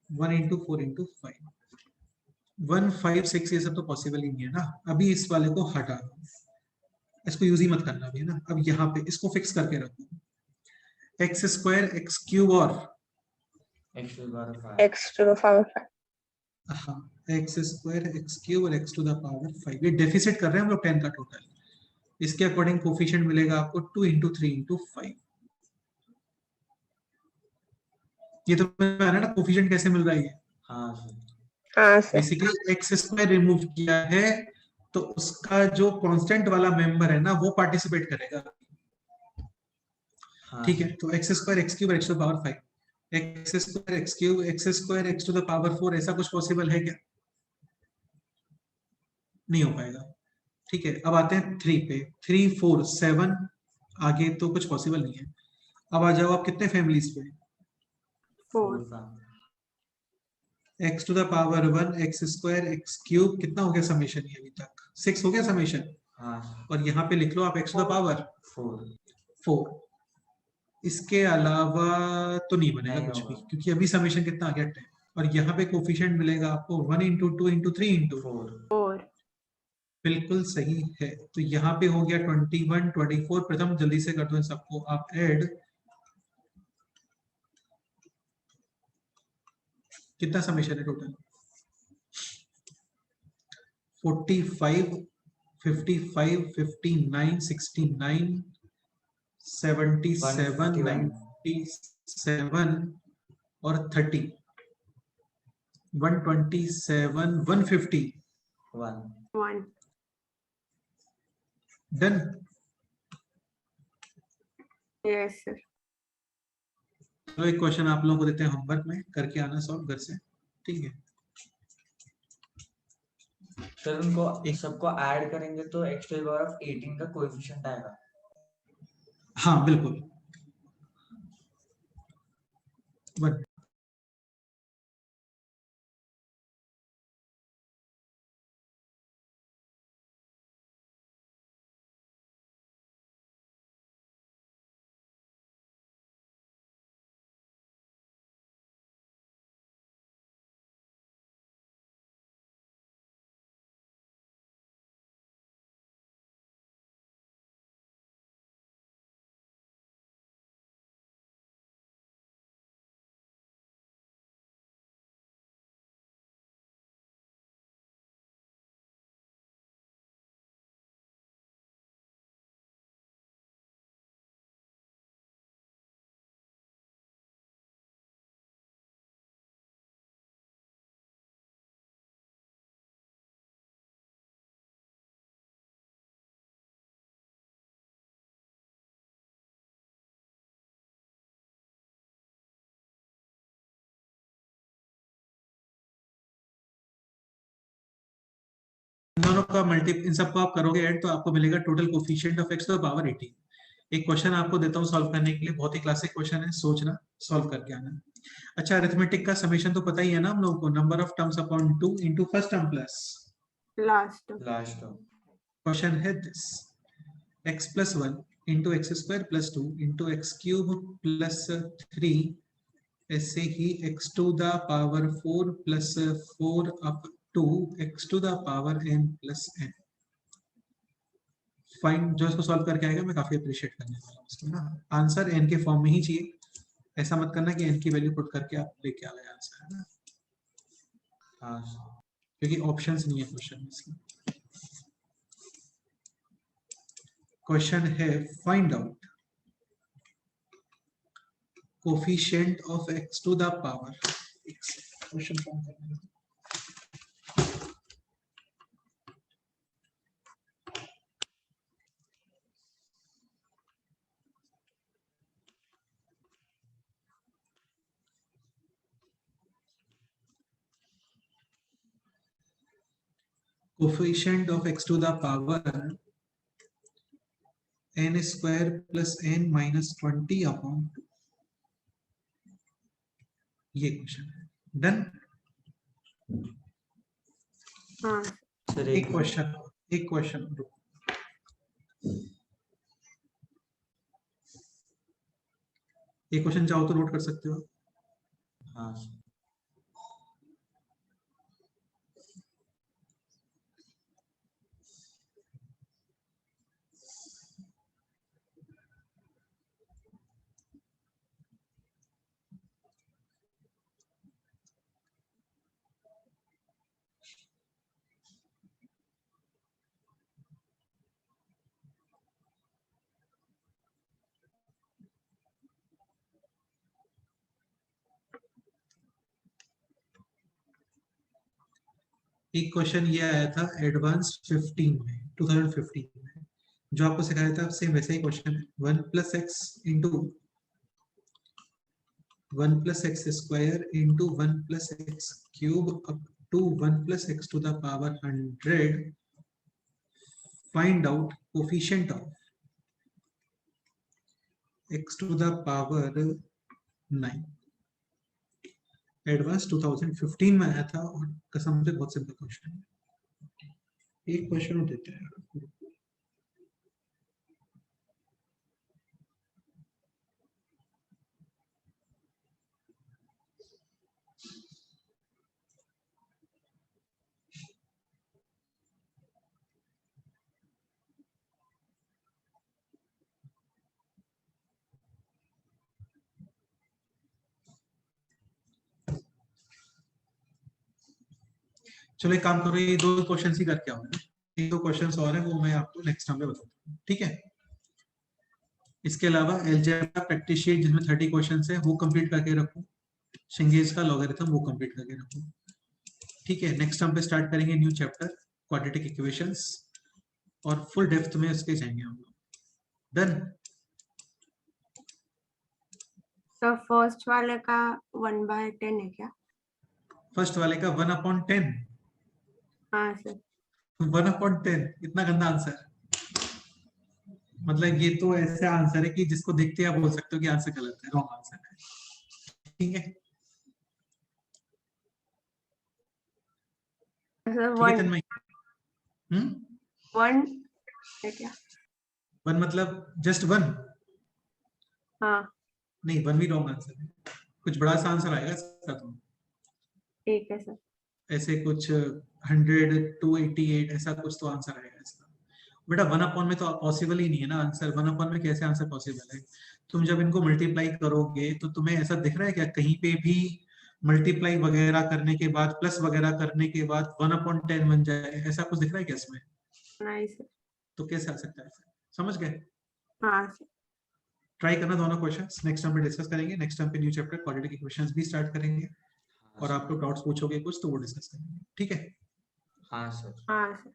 1 इंटू 4 इंटू 5, 1, 5, 6 ये सब तो पॉसिबल ही नहीं है ना। अभी इस वाले को हटा दो, इसको यूज ही मत करना भी है ना। अब यहाँ पे इसको फिक्स करके रखो, एक्स स्क्वायर एक्स क्यूब और x to the power 5. X to the power 5. हाँ एक्स स्क्वायर एक्स क्यूब और एक्स टू द पावर 5, ये डेफिसिट कर रहे हैं हम लोग 10 का टोटल। इसके अकॉर्डिंग कोफिशिएंट मिलेगा आपको 2 इंटू 3 इंटू 5। ये तो है ना कोफिशिएंट कैसे मिल रहा है। हाँ सर. हाँ sir. Basically x square remove किया है तो उसका जो कांस्टेंट वाला मेंबर है ना वो पार्टिसिपेट करेगा। हाँ ठीक है, सर. तो x square x cube x to the power 5, x square x cube x square x to the power 4, ऐसा कुछ पॉसिबल है क्या? नहीं हो पाएगा। ठीक है, अब आते हैं 3 पे। 3, 4, 7 आगे तो कुछ पॉसिबल नहीं है। अब आ जाओ आप कितने फैमिलीज पे? 4, 4 का. X to the power 1 x square x cube, कितना हो गया समेशन ये अभी तक? 6 हो गया समेशन। हाँ सर. और यहाँ पे लिख लो आप एक्स टू द पावर 4. 4। इसके अलावा तो नहीं बनेगा नहीं कुछ भी, होगा. क्योंकि अभी समेशन कितना आ गया 10। और यहाँ पे कोफिशिएंट मिलेगा आपको 1 इंटू 2 इंटू 3 इंटू 4. 4, बिल्कुल सही है। तो यहाँ पे हो गया 21, 24। प्रथम जल्दी से कर दो इन सबको आप ऐड। कितना समेशन है टोटल? 45, 55, 59, 69, 77, 97 और 30, 127, 150। 1. 1. डन। Yes sir. तो एक क्वेश्चन आप लोगों को देते हैं होमवर्क में, करके आना सॉल्व घर से। ठीक है, सर उनको सबको ऐड करेंगे तो x to the power of 18 का कोएफिशिएंट आएगा. हाँ बिल्कुल। But दोनों का मल्टी, इन सबको आप करोगे ऐड तो आपको मिलेगा total coefficient of x to the power 18। एक क्वेश्चन आपको देता हूँ सॉल्व करने के लिए, बहुत ही क्लासिक क्वेश्चन है, सोचना सॉल्व करके आना। अच्छा, अरिथमेटिक का समेशन तो पता ही है ना हम लोगों को, number of terms upon 2 into first term plus last. Question है this, x plus 1 into X square plus 2 into X cube plus 3, ऐसे ही x to the power 4 plus 4 up to x to the power n plus n। Fine, जो इसको solve करके आएगा मैं काफी appreciate करने वाला हूँ इसको ना। आंसर n के फॉर्म में ही चाहिए, ऐसा मत करना कि n की वैल्यू पुट करके आप लेके आ गए आंसर, है ना। हाँ क्योंकि ऑप्शंस नहीं है क्वेश्चन में इसमें। क्वेश्चन है find out coefficient of x to the power, question form करना है। coefficient of x to the power n square plus n minus 20 upon 2, ये क्वेश्चन है। डन। हाँ सर एक क्वेश्चन ये क्वेश्चन चाहो तो नोट कर सकते हो। हाँ सर। एक क्वेश्चन ये आया था एडवांस्ड 15 में 2015 में, जो आपको सिखाया था सेम वैसे ही क्वेश्चन है। 1 + x into 1 + x square into 1 + x cube up to 1 + x to the power 100, find out coefficient of x to the power 9। Advance 2015 में आया था और कसम से बहुत सिंपल क्वेश्चन है। एक क्वेश्चन और देते हैं। चलो एक काम करो, ये 2 क्वेश्चन ही करके आओ। एक 2 क्वेश्चन और हैं वो मैं आपको नेक्स्ट टाइम पे बताता हूँ, ठीक है। इसके अलावा अलजेब्रा प्रैक्टिस शीट जिसमें 30 क्वेश्चन है वो कंप्लीट करके रखो। शेंगेज का लॉगरिथम वो कंप्लीट करके रखो, ठीक है। नेक्स्ट टाइम पे स्टार्ट करेंगे न्यू चैप्टर क्वाड्रेटिक इक्वेशंस और फुल डेप्थ में उसके जाएंगे हम लोग। डन। सर फर्स्ट वाले का 1/10 है क्या? फर्स्ट वाले का 1/10। हाँ सर। 1/10 इतना गंदा आंसर, मतलब ये तो ऐसा आंसर है कि जिसको देखते ही आप बोल सकते हो कि आंसर गलत है, रॉन्ग आंसर है, ठीक है। सर ठीक है 1 तन्मय। 1 है क्या? 1 मतलब जस्ट 1? हाँ नहीं, 1 भी रॉन्ग आंसर है, कुछ बड़ा सा आंसर आएगा इसका। तो ठीक है सर। ऐसे कुछ 100 288 ऐसा कुछ तो आंसर आएगा इसका। बेटा 1/, में तो पॉसिबल ही नहीं है ना आंसर। 1/, में कैसे आंसर पॉसिबल है? तुम जब इनको मल्टीप्लाई करोगे तो तुम्हें ऐसा दिख रहा है क्या कहीं पे भी मल्टीप्लाई वगैरह करने के बाद प्लस वगैरह करने के बाद 1/10 बन जाए, ऐसा कुछ दिख रहा है क्या इसमें? नहीं सर। तो कैसे आ सकता है? समझ गए? हाँ सर। ट्राई करना दोनों क्वेश्चंस, नेक्स्ट टाइम पे डिस्कस करेंगे। नेक्स्ट टाइम पे न्यू चैप्टर क्वाड्रेटिक इक्वेशंस भी स्टार्ट करेंगे हाँ और सर। आप लोग डाउट्स पूछोगे कुछ तो वो डिस्कस करेंगे, ठीक है। हाँ सर। हाँ सर।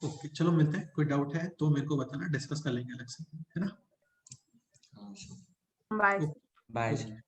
ओके चलो मिलते हैं। कोई डाउट है तो मेरे को बताना, डिस्कस कर लेंगे अलग से, है ना। हाँ sir. Bye. Okay. Bye sir.